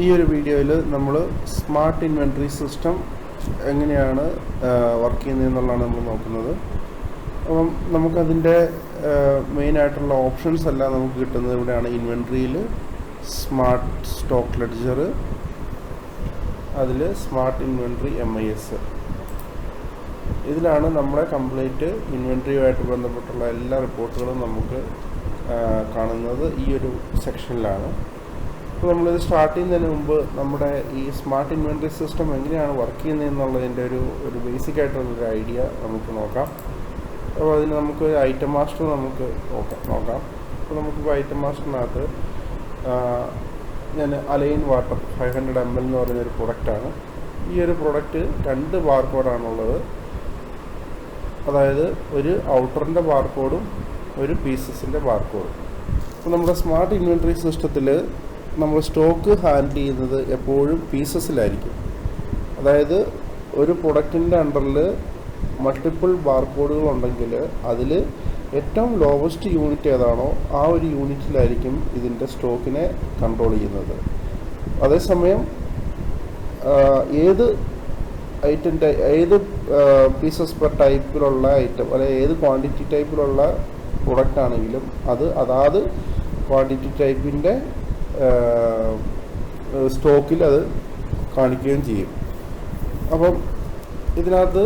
ഈ ഒരു വീഡിയോയിൽ നമ്മൾ സ്മാർട്ട് ഇൻവെൻറ്ററി സിസ്റ്റം എങ്ങനെയാണ് വർക്ക് ചെയ്യുന്നതെന്നുള്ളതാണ് നമ്മൾ നോക്കുന്നത്. അപ്പം നമുക്കതിൻ്റെ മെയിനായിട്ടുള്ള ഓപ്ഷൻസ് എല്ലാം നമുക്ക് കിട്ടുന്നത് ഇവിടെയാണ്. ഇൻവെൻറ്ററിയിൽ സ്മാർട്ട് സ്റ്റോക്ക് ലെഡ്ജർ, അതിൽ സ്മാർട്ട് ഇൻവെൻറ്ററി MIS, ഇതിലാണ് നമ്മുടെ കംപ്ലീറ്റ് ഇൻവെൻറ്ററിയുമായിട്ട് ബന്ധപ്പെട്ടുള്ള എല്ലാ റിപ്പോർട്ടുകളും നമുക്ക് കാണുന്നത് ഈ ഒരു സെക്ഷനിലാണ്. അപ്പോൾ നമ്മളിത് സ്റ്റാർട്ട് ചെയ്യുന്നതിന് മുമ്പ് നമ്മുടെ ഈ സ്മാർട്ട് ഇൻവെൻറ്ററി സിസ്റ്റം എങ്ങനെയാണ് വർക്ക് ചെയ്യുന്നത് എന്നുള്ളതിൻ്റെ ഒരു ബേസിക് ആയിട്ടുള്ളൊരു ഐഡിയ നമുക്ക് നോക്കാം. അപ്പോൾ അതിന് നമുക്ക് ഐറ്റം മാസ്റ്റർ നമുക്ക് നോക്കാം. അപ്പോൾ നമുക്കിപ്പോൾ ഐറ്റം മാസ്റ്ററിനകത്ത് ഞാൻ അലൈൻ വാട്ടർ 500 ml എന്ന് പറയുന്നൊരു പ്രൊഡക്റ്റാണ്. ഈ ഒരു പ്രൊഡക്റ്റ് 2 ബാർകോഡാണുള്ളത്. അതായത് ഒരു ഔട്ടറിൻ്റെ ബാർകോഡും ഒരു പീസസിൻ്റെ ബാർകോഡും. അപ്പോൾ നമ്മുടെ സ്മാർട്ട് ഇൻവെൻറ്ററി സിസ്റ്റത്തിൽ നമ്മൾ സ്റ്റോക്ക് ഹാൻഡിൽ ചെയ്യുന്നത് എപ്പോഴും പീസസിലായിരിക്കും. അതായത് ഒരു പ്രൊഡക്റ്റിൻ്റെ അണ്ടറിൽ മൾട്ടിപ്പിൾ ബാർകോഡുകൾ ഉണ്ടെങ്കിൽ അതിൽ ഏറ്റവും ലോവസ്റ്റ് യൂണിറ്റ് ഏതാണോ ആ ഒരു യൂണിറ്റിലായിരിക്കും ഇതിൻ്റെ സ്റ്റോക്കിനെ കൺട്രോൾ ചെയ്യുന്നത്. അതേസമയം ഏത് പീസസ് പെർ ടൈപ്പിലുള്ള ഐറ്റം അല്ലെങ്കിൽ ഏത് ക്വാണ്ടിറ്റി ടൈപ്പിലുള്ള പ്രൊഡക്റ്റ് ആണെങ്കിലും അതാത് ക്വാണ്ടിറ്റി ടൈപ്പിൻ്റെ സ്റ്റോക്കിൽ അത് കാണിക്കുകയും ചെയ്യും. അപ്പം ഇതിനകത്ത്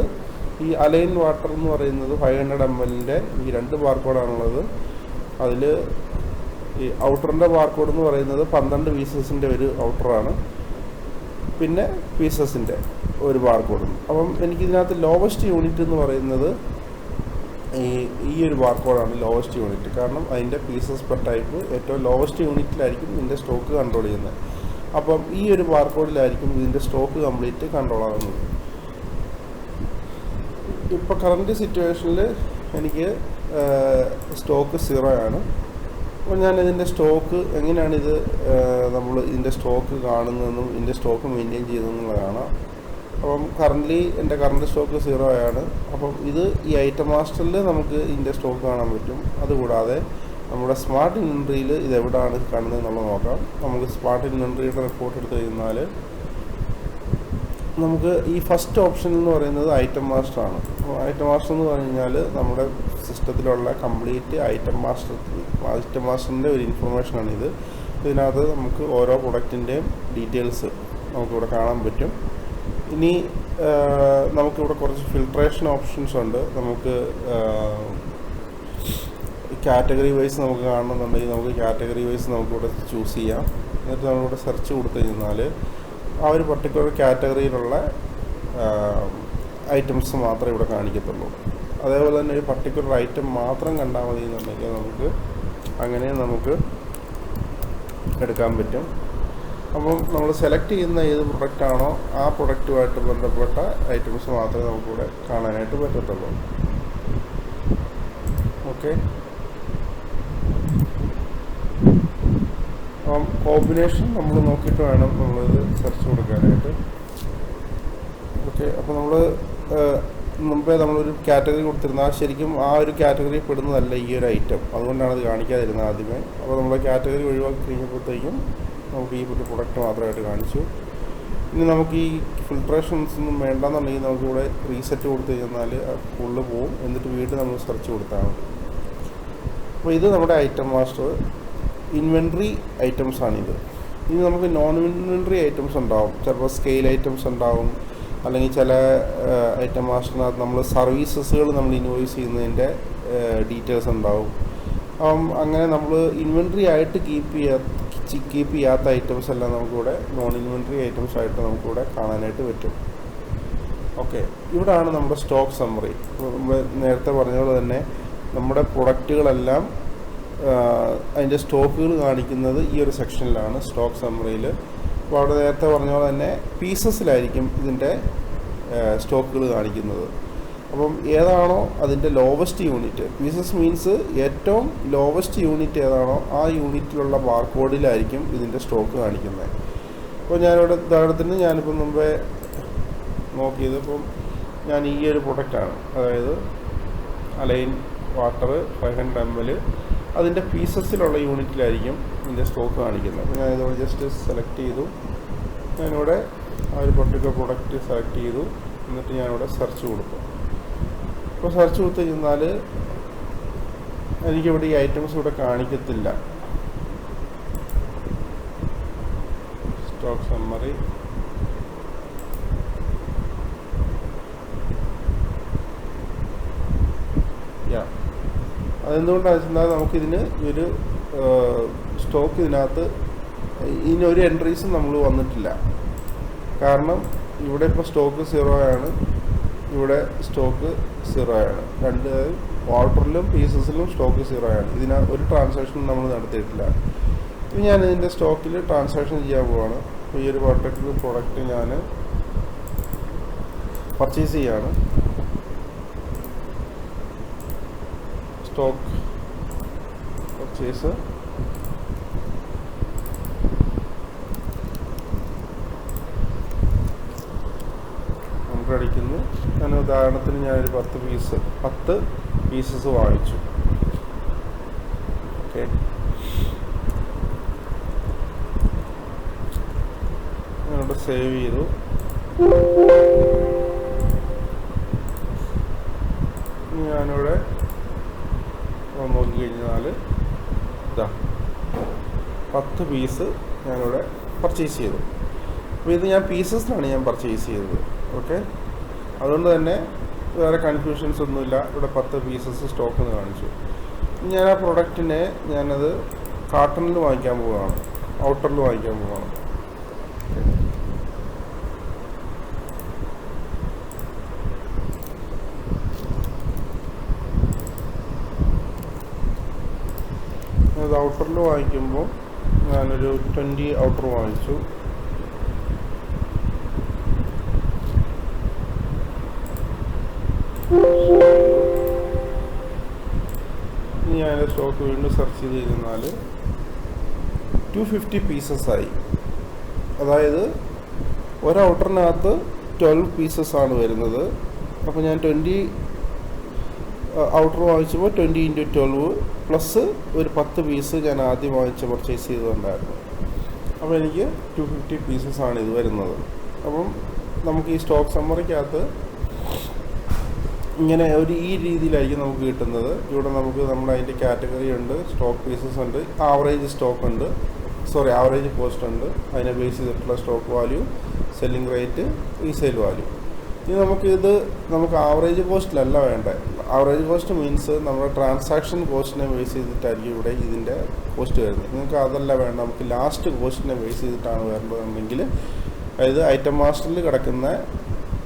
ഈ അലൈൻ വാട്ടർ എന്ന് പറയുന്നത് 500 ml ഈ 2 ബാർകോഡാണുള്ളത്. അതിൽ ഈ ഔട്ടറിൻ്റെ ബാർകോഡ് എന്ന് പറയുന്നത് 12 പീസസിൻ്റെ ഒരു ഔട്ടറാണ്, പിന്നെ പീസസിൻ്റെ ഒരു ബാർകോഡും. അപ്പം എനിക്കിതിനകത്ത് ലോവസ്റ്റ് യൂണിറ്റ് എന്ന് പറയുന്നത് ഈ ഒരു ബാർകോഡാണ് ലോവസ്റ്റ് യൂണിറ്റ്. കാരണം അതിൻ്റെ പീസസ് പെർ ടൈപ്പ് ഏറ്റവും ലോവസ്റ്റ് യൂണിറ്റിലായിരിക്കും ഇതിൻ്റെ സ്റ്റോക്ക് കൺട്രോൾ ചെയ്യുന്നത്. അപ്പം ഈ ഒരു ബാർകോഡിലായിരിക്കും ഇതിൻ്റെ സ്റ്റോക്ക് കംപ്ലീറ്റ് കൺട്രോൾ ആകുന്നത്. ഇപ്പോൾ കറൻറ്റ് സിറ്റുവേഷനിൽ എനിക്ക് സ്റ്റോക്ക് 0 ആണ്. അപ്പോൾ ഞാൻ ഇതിൻ്റെ സ്റ്റോക്ക് എങ്ങനെയാണിത് നമ്മൾ ഇതിൻ്റെ സ്റ്റോക്ക് കാണുന്നതെന്നും ഇതിൻ്റെ സ്റ്റോക്ക് മെയിൻറ്റെയിൻ ചെയ്യുന്നതെന്നുള്ളതാണ്. അപ്പം എൻ്റെ കറണ്ട് സ്റ്റോക്ക് 0 ആണ്. അപ്പം ഈ ഐറ്റം മാസ്റ്ററിൽ നമുക്ക് ഇതിൻ്റെ സ്റ്റോക്ക് കാണാൻ പറ്റും. അതുകൂടാതെ നമ്മുടെ സ്മാർട്ട് ഇൻവെൻറ്ററിയിൽ ഇത് എവിടെയാണ് കാണുന്നത് എന്നുള്ളത് നോക്കാം. നമുക്ക് സ്മാർട്ട് ഇൻവെൻറ്ററിയുടെ റിപ്പോർട്ട് എടുത്ത് കഴിഞ്ഞാൽ നമുക്ക് ഈ ഫസ്റ്റ് ഓപ്ഷൻ എന്ന് പറയുന്നത് ഐറ്റം മാസ്റ്റർ ആണ്. ഐറ്റം മാസ്റ്റർ എന്ന് പറഞ്ഞു കഴിഞ്ഞാൽ നമ്മുടെ സിസ്റ്റത്തിലുള്ള കംപ്ലീറ്റ് ഐറ്റം മാസ്റ്ററിൻ്റെ ഒരു ഇൻഫർമേഷനാണ് ഇത്. ഇതിനകത്ത് നമുക്ക് ഓരോ പ്രൊഡക്റ്റിൻ്റെയും ഡീറ്റെയിൽസ് നമുക്കിവിടെ കാണാൻ പറ്റും. ഇനി നമുക്കിവിടെ കുറച്ച് ഫിൽട്രേഷൻ ഓപ്ഷൻസ് ഉണ്ട്. നമുക്ക് കാറ്റഗറി വൈസ് നമുക്ക് കാണണമെന്നുണ്ടെങ്കിൽ നമുക്ക് കാറ്റഗറി വൈസ് നമുക്കിവിടെ ചൂസ് ചെയ്യാം. എന്നിട്ട് നമ്മളിവിടെ സെർച്ച് കൊടുത്തു കഴിഞ്ഞാൽ ആ ഒരു പർട്ടിക്കുലർ കാറ്റഗറിയിലുള്ള ഐറ്റംസ് മാത്രമേ ഇവിടെ കാണിക്കത്തുള്ളൂ. അതേപോലെ തന്നെ ഒരു പർട്ടിക്കുലർ ഐറ്റം മാത്രം കണ്ടാൽ മതി എന്നുണ്ടെങ്കിൽ നമുക്ക് എടുക്കാൻ പറ്റും. അപ്പം നമ്മൾ സെലക്ട് ചെയ്യുന്ന ഏത് പ്രൊഡക്റ്റാണോ ആ പ്രൊഡക്റ്റുമായിട്ട് ബന്ധപ്പെട്ട ഐറ്റംസ് മാത്രമേ നമുക്കിവിടെ കാണാനായിട്ട് പറ്റത്തുള്ളൂ. ഓക്കെ, അപ്പം കോമ്പിനേഷൻ നമ്മൾ നോക്കിയിട്ട് വേണം നമ്മളിത് സെർച്ച് കൊടുക്കാനായിട്ട്. ഓക്കെ, അപ്പോൾ നമ്മൾ മുമ്പേ നമ്മളൊരു കാറ്റഗറി കൊടുത്തിരുന്നാൽ ശരിക്കും ആ ഒരു കാറ്റഗറി പെടുന്നതല്ല ഈ ഒരു ഐറ്റം. അതുകൊണ്ടാണ് അത് കാണിക്കാതിരുന്നത് ആദ്യമേ. അപ്പോൾ നമ്മൾ കാറ്റഗറി ഒഴിവാക്കി കഴിഞ്ഞപ്പോഴത്തേക്കും നമുക്ക് ഈ ഒരു പ്രൊഡക്റ്റ് മാത്രമായിട്ട് കാണിച്ചു. ഇനി നമുക്ക് ഈ ഫിൽട്രേഷൻസ് ഒന്നും വേണ്ടെന്നുണ്ടെങ്കിൽ നമുക്കിവിടെ റീസെറ്റ് കൊടുത്തു കഴിഞ്ഞാൽ ഫുള്ള് പോവും. എന്നിട്ട് വീണ്ടും നമ്മൾ സെർച്ച് കൊടുത്താൽ മതി. അപ്പോൾ ഇത് നമ്മുടെ ഐറ്റം മാസ്റ്റർ ഇൻവെൻറ്ററി ഐറ്റംസ് ആണിത്. ഇനി നമുക്ക് നോൺ ഇൻവെൻറ്ററി ഐറ്റംസ് ഉണ്ടാവും. ചിലപ്പോൾ സ്കെയിൽ ഐറ്റംസ് ഉണ്ടാവും, അല്ലെങ്കിൽ ചില ഐറ്റം മാസ്റ്ററിനകത്ത് നമ്മൾ സർവീസസുകൾ നമ്മൾ ഇൻവോയ്സ് ചെയ്യുന്നതിൻ്റെ ഡീറ്റെയിൽസ് ഉണ്ടാവും. അങ്ങനെ നമ്മൾ ഇൻവെൻറ്ററി ആയിട്ട് കീപ്പ് ചെയ്യാത്ത ഐറ്റംസ് എല്ലാം നമുക്കിവിടെ നോൺ ഇൻവെൻറ്ററി ഐറ്റംസ് ആയിട്ട് നമുക്കിവിടെ കാണാനായിട്ട് പറ്റും. ഓക്കെ, ഇവിടെയാണ് നമ്മുടെ സ്റ്റോക്ക് സമ്മറി. നമ്മൾ നേരത്തെ പറഞ്ഞതുപോലെ തന്നെ നമ്മുടെ പ്രൊഡക്റ്റുകളെല്ലാം അതിൻ്റെ സ്റ്റോക്കുകൾ കാണിക്കുന്നത് ഈ ഒരു സെക്ഷനിലാണ്, സ്റ്റോക്ക് സമ്മറിയിൽ. അപ്പോൾ അവിടെ നേരത്തെ പറഞ്ഞ പോലെ തന്നെ പീസസിലായിരിക്കും ഇതിൻ്റെ സ്റ്റോക്കുകൾ കാണിക്കുന്നത്. അപ്പം ഏതാണോ അതിൻ്റെ ലോവസ്റ്റ് യൂണിറ്റ്, പീസസ് മീൻസ് ഏറ്റവും ലോവസ്റ്റ് യൂണിറ്റ് ഏതാണോ ആ യൂണിറ്റിലുള്ള ബാർകോഡിലായിരിക്കും ഇതിൻ്റെ സ്റ്റോക്ക് കാണിക്കുന്നത്. അപ്പോൾ ഞാനിവിടെ ഉദാഹരണത്തിന് ഞാനിപ്പം മുമ്പേ നോക്കിയത് ഞാൻ ഈ ഒരു പ്രൊഡക്റ്റാണ്, അതായത് അലൈൻ വാട്ടർ 500 ml, അതിൻ്റെ പീസസിലുള്ള യൂണിറ്റിലായിരിക്കും ഇതിൻ്റെ സ്റ്റോക്ക് കാണിക്കുന്നത്. അപ്പോൾ ഞാനിതോടെ ജസ്റ്റ് സെലക്ട് ചെയ്തു. ഞാനിവിടെ ആ ഒരു പർട്ടിക്കുലർ പ്രൊഡക്റ്റ് സെലക്ട് ചെയ്തു. എന്നിട്ട് ഞാനിവിടെ സെർച്ച് കൊടുക്കും. അപ്പോൾ സെർച്ച് കൊടുത്ത് കഴിഞ്ഞാൽ എനിക്കിവിടെ ഈ ഐറ്റംസ് ഇവിടെ കാണിക്കത്തില്ല. സ്റ്റോക്ക് സമ്മറി, അതെന്തുകൊണ്ടാണെന്ന് വെച്ചാൽ നമുക്കിതിന് ഒരു സ്റ്റോക്ക് ഇതിനകത്ത് ഇതിനൊരു എൻട്രീസും നമ്മൾ വന്നിട്ടില്ല. കാരണം ഇവിടെ ഇപ്പോൾ സ്റ്റോക്ക് 0 ആണ്, ഇവിടെ സ്റ്റോക്ക് 0 ആണ്. രണ്ട് ഓർഡറിലും പീസസിലും സ്റ്റോക്ക് 0 ആണ്. ഒരു ട്രാൻസാക്ഷൻ നമ്മൾ നടത്തിയിട്ടില്ല. ഇനി ഞാൻ ഇതിൻ്റെ സ്റ്റോക്കിൽ ട്രാൻസാക്ഷൻ ചെയ്യാൻ പോവാണ്. അപ്പോൾ ഈ ഒരു പർട്ടിക്കുലർ പ്രോഡക്റ്റ് ഞാൻ പർച്ചേസ് ചെയ്യാണ്. സ്റ്റോക്ക് പർച്ചേസ്, അടിക്കുന്നു. ഞാൻ ഉദാഹരണത്തിന് ഞാനൊരു 10 പീസസ് വാങ്ങിച്ചു. ഓക്കെ, ഞാനിവിടെ സേവ് ചെയ്തു. ഞാനിവിടെ നോക്കിക്കഴിഞ്ഞാൽ ഇതാ 10 പീസ് ഞാനിവിടെ പർച്ചേസ് ചെയ്തു. അപ്പോൾ ഇത് ഞാൻ പീസസിലാണ് ഞാൻ പർച്ചേസ് ചെയ്തത്. ഓക്കെ, അതുകൊണ്ട് തന്നെ വേറെ കൺഫ്യൂഷൻസ് ഒന്നുമില്ല. ഇവിടെ 10 പീസസ് സ്റ്റോക്ക് എന്ന് കാണിച്ചു. ഞാൻ ആ പ്രൊഡക്റ്റിനെ ഞാനത് കാർട്ടണിൽ വാങ്ങിക്കാൻ പോവുകയാണ്, ഔട്ടറിൽ വാങ്ങിക്കാൻ പോവുകയാണ്. അത് ഔട്ടറിൽ വാങ്ങിക്കുമ്പോൾ ഞാനൊരു 20 ഔട്ടർ വാങ്ങിച്ചു. ഞാൻ സ്റ്റോക്ക് വീണ്ടും സെർച്ച് ചെയ്ത് കഴിഞ്ഞാൽ 250 പീസസ് ആയി. അതായത് ഒരു ഔട്ടറിനകത്ത് 12 പീസസ് ആണ് വരുന്നത്. അപ്പോൾ ഞാൻ 20 ഔട്ടർ വാങ്ങിച്ചപ്പോൾ 20 × 12 പ്ലസ് ഒരു 10 പീസ് ഞാൻ ആദ്യം പർച്ചേസ് ചെയ്തുകൊണ്ടായിരുന്നു. അപ്പോൾ എനിക്ക് 250 പീസസ് ആണ് ഇത് വരുന്നത്. അപ്പം നമുക്ക് ഈ സ്റ്റോക്ക് സമ്മറിക്കകത്ത് ഇങ്ങനെ ഈ രീതിയിലായിരിക്കും നമുക്ക് കിട്ടുന്നത്. ഇവിടെ നമുക്ക് അതിൻ്റെ കാറ്റഗറി ഉണ്ട്, സ്റ്റോക്ക് പീസസ് ഉണ്ട്, ആവറേജ് സ്റ്റോക്ക് ഉണ്ട്, ആവറേജ് കോസ്റ്റ് ഉണ്ട്, അതിനെ ബേസ് ചെയ്തിട്ടുള്ള stock value, selling rate, resale value. ഇനി നമുക്ക് ആവറേജ് കോസ്റ്റിലല്ല വേണ്ടത്. ആവറേജ് കോസ്റ്റ് മീൻസ് നമ്മുടെ ട്രാൻസാക്ഷൻ കോസ്റ്റിനെ ബേസ് ചെയ്തിട്ടായിരിക്കും ഇവിടെ ഇതിൻ്റെ കോസ്റ്റ് വരുന്നത്. നിങ്ങൾക്ക് അതല്ല വേണ്ട, നമുക്ക് ലാസ്റ്റ് കോസ്റ്റിനെ ബേസ് ചെയ്തിട്ടാണ് വരേണ്ടതെന്നുണ്ടെങ്കിൽ, അതായത് ഐറ്റം മാസ്റ്ററിൽ കിടക്കുന്ന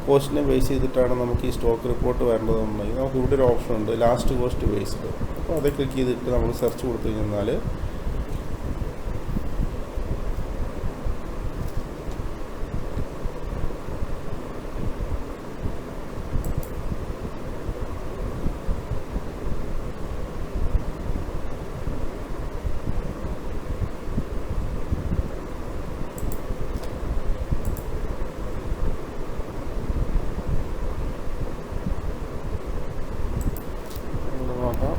കോസ്റ്റിനെ ബേസ് ചെയ്തിട്ടാണ് നമുക്ക് ഈ സ്റ്റോക്ക് റിപ്പോർട്ട് വരേണ്ടതെന്നുണ്ടെങ്കിൽ നമുക്ക് ഇവിടെ ഒരു ഓപ്ഷൻ ഉണ്ട്, ലാസ്റ്റ് കോസ്റ്റ് ബേസ്ഡ്. അപ്പോൾ അത് ക്ലിക്ക് ചെയ്തിട്ട് നമ്മൾ സെർച്ച് കൊടുത്തു കഴിഞ്ഞാൽ നോക്കാം.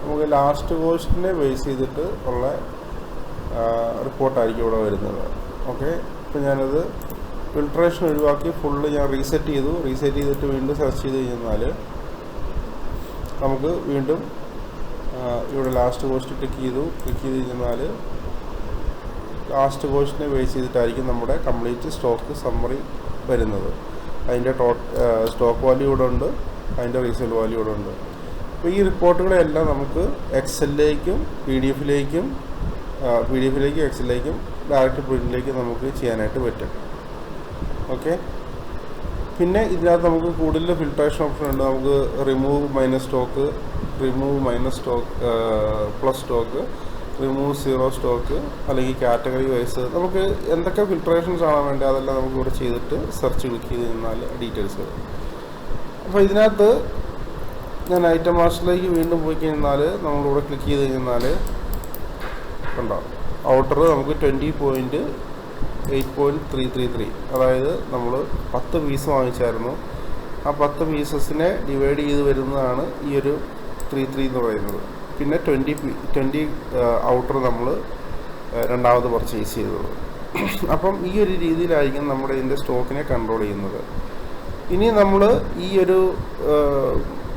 നമുക്ക് ലാസ്റ്റ് കോസ്റ്റിനെ ബേസ് ചെയ്തിട്ട് ഉള്ള റിപ്പോർട്ടായിരിക്കും ഇവിടെ വരുന്നത്. ഓക്കെ, ഇപ്പോൾ ഞാനത് ഫിൽട്രേഷൻ ഒഴിവാക്കി ഫുള്ള് ഞാൻ റീസെറ്റ് ചെയ്തിട്ട് വീണ്ടും സെർച്ച് ചെയ്ത് കഴിഞ്ഞാൽ നമുക്ക് വീണ്ടും ഇവിടെ ലാസ്റ്റ് കോസ്റ്റ് ക്ലിക്ക് ചെയ്ത് കഴിഞ്ഞാൽ ലാസ്റ്റ് കോസ്റ്റിനെ ബേസ് ചെയ്തിട്ടായിരിക്കും നമ്മുടെ കംപ്ലീറ്റ് സ്റ്റോക്ക് സമ്മറി വരുന്നത്. അതിൻ്റെ സ്റ്റോക്ക് വാല്യൂ ഇവിടെ ഉണ്ട്, അതിൻ്റെ റീസെയിൽ വാല്യൂ ഇവിടെ ഉണ്ട്. അപ്പോൾ ഈ റിപ്പോർട്ടുകളെല്ലാം നമുക്ക് എക്സലിലേക്കും പി ഡി എഫിലേക്കും എക്സലിലേക്കും ഡയറക്റ്റ് പ്രിൻറ്റിലേക്കും നമുക്ക് ചെയ്യാനായിട്ട് പറ്റും. ഓക്കെ, പിന്നെ ഇതിനകത്ത് നമുക്ക് കൂടുതൽ ഫിൽട്രേഷൻ ഓപ്ഷൻ ഉണ്ട്. നമുക്ക് remove minus stock, remove minus stock plus stock, remove 0 stock, അല്ലെങ്കിൽ കാറ്റഗറി വൈസ് നമുക്ക് എന്തൊക്കെ ഫിൽട്രേഷൻസ് ആണ് വേണ്ടത് അതെല്ലാം നമുക്ക് ഇവിടെ ചെയ്തിട്ട് സെർച്ച് ക്ലിക്ക് ചെയ്ത് കഴിഞ്ഞാൽ ഡീറ്റെയിൽസ് വരും. അപ്പോൾ ഇതിനകത്ത് ഞാൻ ഐറ്റം മാസ്റ്ററിലേക്ക് വീണ്ടും പോയി കഴിഞ്ഞാൽ നമ്മളിവിടെ ക്ലിക്ക് ചെയ്ത് കഴിഞ്ഞാൽ കണ്ടോ ഔട്ടർ നമുക്ക് 20.8.333, അതായത് നമ്മൾ 10 പീസ് വാങ്ങിച്ചായിരുന്നു. ആ 10 പീസസിനെ ഡിവൈഡ് ചെയ്ത് വരുന്നതാണ് ഈ ഒരു 33 എന്ന് പറയുന്നത്. പിന്നെ 20 ഔട്ടർ നമ്മൾ രണ്ടാമത് പർച്ചേസ് ചെയ്തത്. അപ്പം ഈ ഒരു രീതിയിലായിരിക്കും നമ്മുടെ ഇതിൻ്റെ സ്റ്റോക്കിനെ കൺട്രോൾ ചെയ്യുന്നത്. ഇനി നമ്മൾ ഈ ഒരു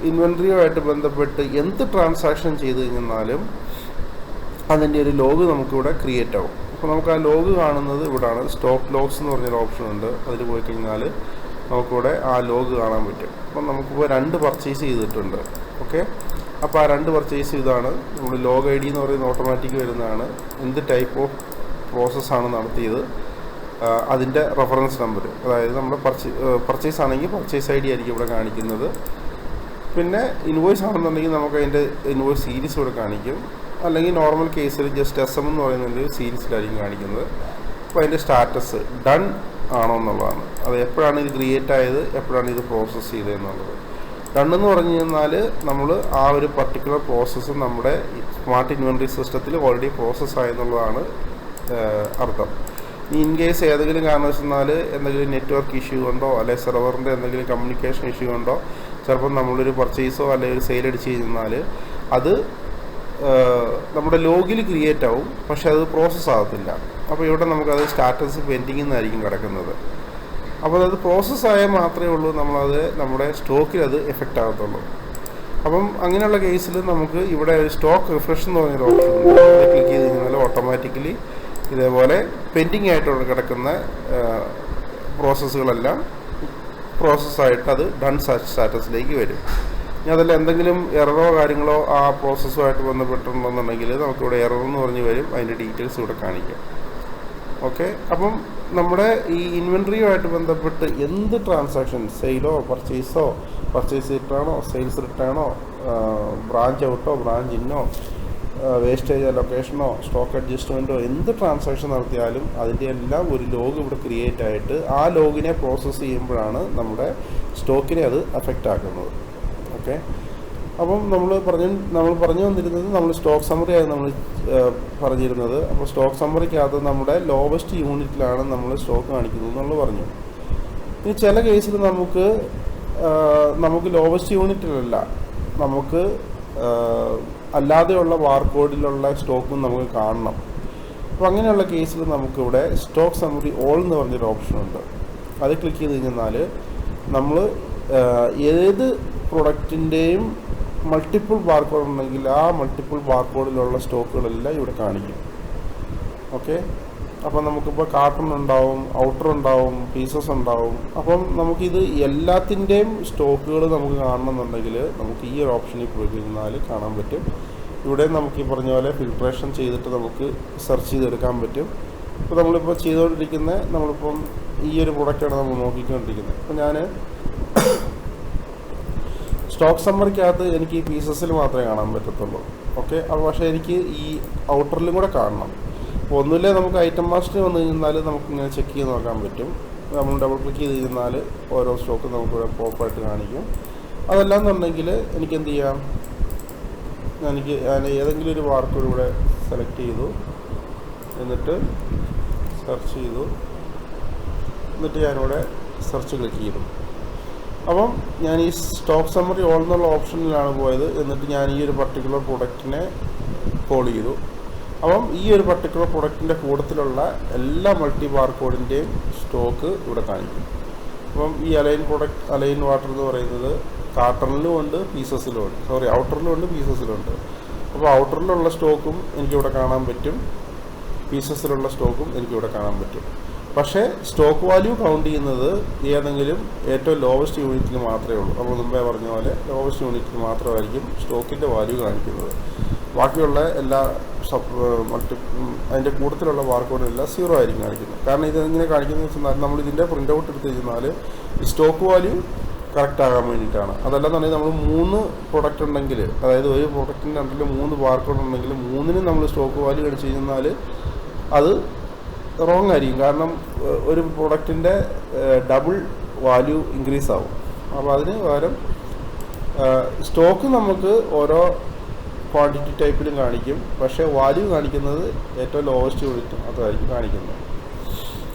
ഇൻവെൻട്രിയുമായിട്ട് ബന്ധപ്പെട്ട് എന്ത് ട്രാൻസാക്ഷൻ ചെയ്ത് കഴിഞ്ഞാലും അതിൻ്റെ ഒരു ലോഗ് നമുക്കിവിടെ ക്രിയേറ്റ് ആവും. അപ്പോൾ നമുക്ക് ആ ലോഗ് കാണുന്നത് ഇവിടെയാണ്. സ്റ്റോക്ക് ലോഗ്സ് എന്ന് പറഞ്ഞൊരു ഓപ്ഷൻ ഉണ്ട്. അതിൽ പോയി കഴിഞ്ഞാൽ നമുക്കിവിടെ ആ ലോഗ് കാണാൻ പറ്റും. അപ്പം നമുക്കിപ്പോൾ 2 പർച്ചേസ് ചെയ്തിട്ടുണ്ട്. ഓക്കെ, അപ്പോൾ ആ 2 പർച്ചേസ് ചെയ്താണ് നമ്മൾ ലോഗ് ID എന്ന് പറയുന്ന ഓട്ടോമാറ്റിക് വരുന്നതാണ്. എന്ത് ടൈപ്പ് ഓഫ് പ്രോസസ്സാണ് നടത്തിയത്, അതിൻ്റെ റെഫറൻസ് നമ്പർ, അതായത് നമ്മുടെ പർച്ചേസ് ആണെങ്കിൽ പർച്ചേസ് ID ആയിരിക്കും ഇവിടെ കാണിക്കുന്നത്. പിന്നെ ഇൻവോയ്സ് ആണെന്നുണ്ടെങ്കിൽ നമുക്ക് അതിൻ്റെ ഇൻവോയ്സ് സീരീസ് ഇവിടെ കാണിക്കും. അല്ലെങ്കിൽ നോർമൽ കേസിൽ ജസ്റ്റ് SM എന്ന് പറയുന്നതിൻ്റെ സീരീസിലായിരിക്കും കാണിക്കുന്നത്. അപ്പോൾ അതിൻ്റെ സ്റ്റാറ്റസ് ഡൺ ആണോ എന്നുള്ളതാണ്. അത് എപ്പോഴാണ് ഇത് ക്രിയേറ്റ് ആയത്, എപ്പോഴാണ് ഇത് പ്രോസസ്സ് ചെയ്തതെന്നുള്ളത്. ഡൺ എന്ന് പറഞ്ഞു കഴിഞ്ഞാൽ നമ്മൾ ആ ഒരു പർട്ടിക്കുലർ പ്രോസസ്സ് നമ്മുടെ സ്മാർട്ട് ഇൻവെൻട്രി സിസ്റ്റത്തിൽ ഓൾറെഡി പ്രോസസ്സ് ആയെന്നുള്ളതാണ് അർത്ഥം. ഇൻ കേസ് ഏതെങ്കിലും കാരണവശാൽ എന്തെങ്കിലും നെറ്റ്വർക്ക് ഇഷ്യൂ കൊണ്ടോ അല്ലെങ്കിൽ സെർവറിൻ്റെ എന്തെങ്കിലും കമ്മ്യൂണിക്കേഷൻ ഇഷ്യൂ കൊണ്ടോ ചിലപ്പോൾ നമ്മളൊരു പർച്ചേസോ അല്ലെങ്കിൽ ഒരു സെയിൽ അടിച്ച് കഴിഞ്ഞാൽ അത് നമ്മുടെ ലോഗിൽ ക്രിയേറ്റ് ആവും, പക്ഷെ അത് പ്രോസസ്സ് ആകത്തില്ല. അപ്പോൾ ഇവിടെ നമുക്കത് സ്റ്റാറ്റസ് പെൻഡിങ് എന്നായിരിക്കും കിടക്കുന്നത്. അപ്പോൾ അത് പ്രോസസ്സായാൽ മാത്രമേ ഉള്ളൂ നമ്മളത് നമ്മുടെ സ്റ്റോക്കിൽ അത് എഫക്റ്റ് ആകത്തുള്ളൂ. അപ്പം അങ്ങനെയുള്ള കേസിൽ നമുക്ക് ഇവിടെ സ്റ്റോക്ക് റിഫ്രഷ് എന്ന് പറഞ്ഞൊരു ഓപ്ഷൻ ഉണ്ട്. അത് ക്ലിക്ക് ചെയ്ത് കഴിഞ്ഞാൽ ഓട്ടോമാറ്റിക്കലി ഇതേപോലെ പെൻഡിങ് ആയിട്ടുള്ള കിടക്കുന്ന പ്രോസസ്സുകളെല്ലാം പ്രോസസ്സായിട്ട് അത് ഡൺ സ്റ്റാറ്റസിലേക്ക് വരും. ഇനി അതല്ല എന്തെങ്കിലും എററോ കാര്യങ്ങളോ ആ പ്രോസസ്സുമായിട്ട് ബന്ധപ്പെട്ടിട്ടുണ്ടെന്നുണ്ടെങ്കിൽ നമുക്കിവിടെ എറർ എന്ന് പറഞ്ഞ് വരും. അതിൻ്റെ ഡീറ്റെയിൽസ് ഇവിടെ കാണിക്കാം. ഓക്കെ, അപ്പം നമ്മുടെ ഈ ഇൻവെൻട്രിയുമായിട്ട് ബന്ധപ്പെട്ട് എന്ത് ട്രാൻസാക്ഷൻ, സെയിലോ പർച്ചേസോ, പർച്ചേസ് റിട്ടേണോ, സെയിൽസ് റിട്ടേണോ, ബ്രാഞ്ച് ഔട്ടോ, ബ്രാഞ്ച് ഇന്നോ, വേസ്റ്റേജ് ലൊക്കേഷനോ, സ്റ്റോക്ക് അഡ്ജസ്റ്റ്മെൻറ്റോ, എന്ത് ട്രാൻസാക്ഷൻ നടത്തിയാലും അതിൻ്റെ എല്ലാം ഒരു ലോഗ് ഇവിടെ ക്രിയേറ്റ് ആയിട്ട് ആ ലോഗിനെ പ്രോസസ്സ് ചെയ്യുമ്പോഴാണ് നമ്മുടെ സ്റ്റോക്കിനെ അത് അഫക്റ്റ് ആക്കുന്നത്. ഓക്കെ, അപ്പം നമ്മൾ പറഞ്ഞു വന്നിരുന്നത് നമ്മൾ സ്റ്റോക്ക് സമ്മറി ആയി നമ്മൾ പറഞ്ഞിരുന്നത്. അപ്പോൾ സ്റ്റോക്ക് സമ്മറിക്കകത്ത് നമ്മുടെ ലോവസ്റ്റ് യൂണിറ്റിലാണ് നമ്മൾ സ്റ്റോക്ക് കാണിക്കുന്നത് എന്നുള്ളത് പറഞ്ഞു. ഇനി ചില കേസിൽ നമുക്ക് ലോവസ്റ്റ് യൂണിറ്റിലല്ല, നമുക്ക് അല്ലാതെയുള്ള ബാർകോഡിലുള്ള സ്റ്റോക്കും നമുക്ക് കാണണം. അപ്പോൾ അങ്ങനെയുള്ള കേസിൽ നമുക്കിവിടെ സ്റ്റോക്ക് സമ്മറി ഓൾ എന്ന് പറഞ്ഞൊരു ഓപ്ഷനുണ്ട്. അത് ക്ലിക്ക് ചെയ്ത് കഴിഞ്ഞാൽ നമ്മൾ ഏത് പ്രൊഡക്റ്റിൻ്റെയും മൾട്ടിപ്പിൾ ബാർകോഡ് ഉണ്ടെങ്കിൽ ആ മൾട്ടിപ്പിൾ ബാർകോഡിലുള്ള സ്റ്റോക്കുകളെല്ലാം ഇവിടെ കാണിക്കും. ഓക്കെ, അപ്പം നമുക്കിപ്പോൾ കാർട്ടൺ ഉണ്ടാവും, ഔട്ടർ ഉണ്ടാവും, പീസസ് ഉണ്ടാവും. അപ്പം നമുക്കിത് എല്ലാത്തിൻ്റെയും സ്റ്റോക്കുകൾ നമുക്ക് കാണണമെന്നുണ്ടെങ്കിൽ നമുക്ക് ഈ ഒരു ഓപ്ഷനിൽ പോയി കഴിഞ്ഞാൽ കാണാൻ പറ്റും. ഇവിടെ നമുക്ക് ഈ പറഞ്ഞ പോലെ ഫിൽട്രേഷൻ ചെയ്തിട്ട് നമുക്ക് സെർച്ച് ചെയ്തെടുക്കാൻ പറ്റും. ഇപ്പോൾ നമ്മളിപ്പോൾ നമ്മളിപ്പം ഈ ഒരു പ്രൊഡക്റ്റാണ് നമ്മൾ നോക്കിക്കൊണ്ടിരിക്കുന്നത്. അപ്പോൾ ഞാൻ സ്റ്റോക്ക് സമ്മറിക്കകത്ത് എനിക്ക് ഈ പീസസിൽ മാത്രമേ കാണാൻ പറ്റത്തുള്ളൂ. ഓക്കെ, അപ്പോൾ പക്ഷേ എനിക്ക് ഈ ഔട്ടറിലും കൂടെ കാണണം. അപ്പോൾ ഒന്നുമില്ലേ നമുക്ക് ഐറ്റം മാസ്റ്റർ വന്നു കഴിഞ്ഞാൽ നമുക്കിങ്ങനെ ചെക്ക് ചെയ്ത് നോക്കാൻ പറ്റും. നമ്മൾ ഡബിൾ ക്ലിക്ക് ചെയ്ത് കഴിഞ്ഞാൽ ഓരോ സ്റ്റോക്കും നമുക്കിവിടെ പോപ്പായിട്ട് കാണിക്കും. അതല്ലാന്നുണ്ടെങ്കിൽ എനിക്ക് എന്ത് ചെയ്യാം, ഞാൻ ഏതെങ്കിലും ഒരു ബാർകോഡ് ഇവിടെ സെലക്ട് ചെയ്തു, എന്നിട്ട് സെർച്ച് ചെയ്തു, എന്നിട്ട് ഞാനിവിടെ സെർച്ച് ക്ലിക്ക് ചെയ്തു. അപ്പം ഞാൻ ഈ സ്റ്റോക്ക് സമ്മറി ഓൾ എന്നുള്ള ഓപ്ഷനിലാണ് പോയത്. എന്നിട്ട് ഞാൻ ഈ ഒരു പർട്ടിക്കുലർ പ്രൊഡക്റ്റിനെ കോൾ ചെയ്തു. അപ്പം ഈ ഒരു പർട്ടിക്കുലർ പ്രൊഡക്റ്റിൻ്റെ കൂട്ടത്തിലുള്ള എല്ലാ മൾട്ടി ബാർകോഡിൻ്റെയും സ്റ്റോക്ക് ഇവിടെ കാണിക്കും. അപ്പം ഈ അലൈൻ വാട്ടർ എന്ന് പറയുന്നത് കാർട്ടണിലും ഉണ്ട്, പീസസിലും ഉണ്ട്, ഔട്ടറിലും ഉണ്ട്, പീസസിലും ഉണ്ട്. അപ്പോൾ ഔട്ടറിലുള്ള സ്റ്റോക്കും എനിക്കിവിടെ കാണാൻ പറ്റും, പീസസിലുള്ള സ്റ്റോക്കും എനിക്കിവിടെ കാണാൻ പറ്റും. പക്ഷേ സ്റ്റോക്ക് വാല്യൂ കൗണ്ട് ചെയ്യുന്നത് ഏതെങ്കിലും ഏറ്റവും ലോവസ്റ്റ് യൂണിറ്റിൽ മാത്രമേ ഉള്ളൂ. നമ്മൾ മുമ്പേ പറഞ്ഞ പോലെ ലോവസ്റ്റ് യൂണിറ്റിൽ മാത്രമായിരിക്കും സ്റ്റോക്കിൻ്റെ വാല്യൂ കാണിക്കുന്നത്. ബാക്കിയുള്ള എല്ലാ അതിൻ്റെ കൂട്ടത്തിലുള്ള ബാർകോഡെല്ലാം 0 ആയിരിക്കും കാണിക്കുന്നത്. കാരണം ഇതെങ്ങനെ കാണിക്കുന്നത് വെച്ചാൽ നമ്മളിതിൻ്റെ പ്രിൻ്റ് ഔട്ട് എടുത്ത് കഴിഞ്ഞാൽ ഈ സ്റ്റോക്ക് വാല്യൂ കറക്റ്റ് ആകാൻ വേണ്ടിയിട്ടാണ്. അതല്ലാന്നുണ്ടെങ്കിൽ നമ്മൾ 3 പ്രൊഡക്റ്റ് ഉണ്ടെങ്കിൽ, അതായത് ഒരു പ്രൊഡക്റ്റിൻ്റെ അണ്ടറിൽ 3 ബാർകോഡ് ഉണ്ടെങ്കിൽ 3നും നമ്മൾ സ്റ്റോക്ക് വാല്യൂ കാണിച്ച് കഴിഞ്ഞാൽ അത് റോങ് ആയിരിക്കും. കാരണം ഒരു പ്രൊഡക്റ്റിൻ്റെ ഡബിൾ വാല്യൂ ഇൻക്രീസ് ആവും. അപ്പോൾ അതിന് പകരം സ്റ്റോക്ക് നമുക്ക് ഓരോ ക്വാണ്ടിറ്റി ടൈപ്പിലും കാണിക്കും, പക്ഷേ വാല്യൂ കാണിക്കുന്നത് ഏറ്റവും ലോവസ്റ്റ് യൂണിറ്റ് അതായിരിക്കും കാണിക്കുന്നത്.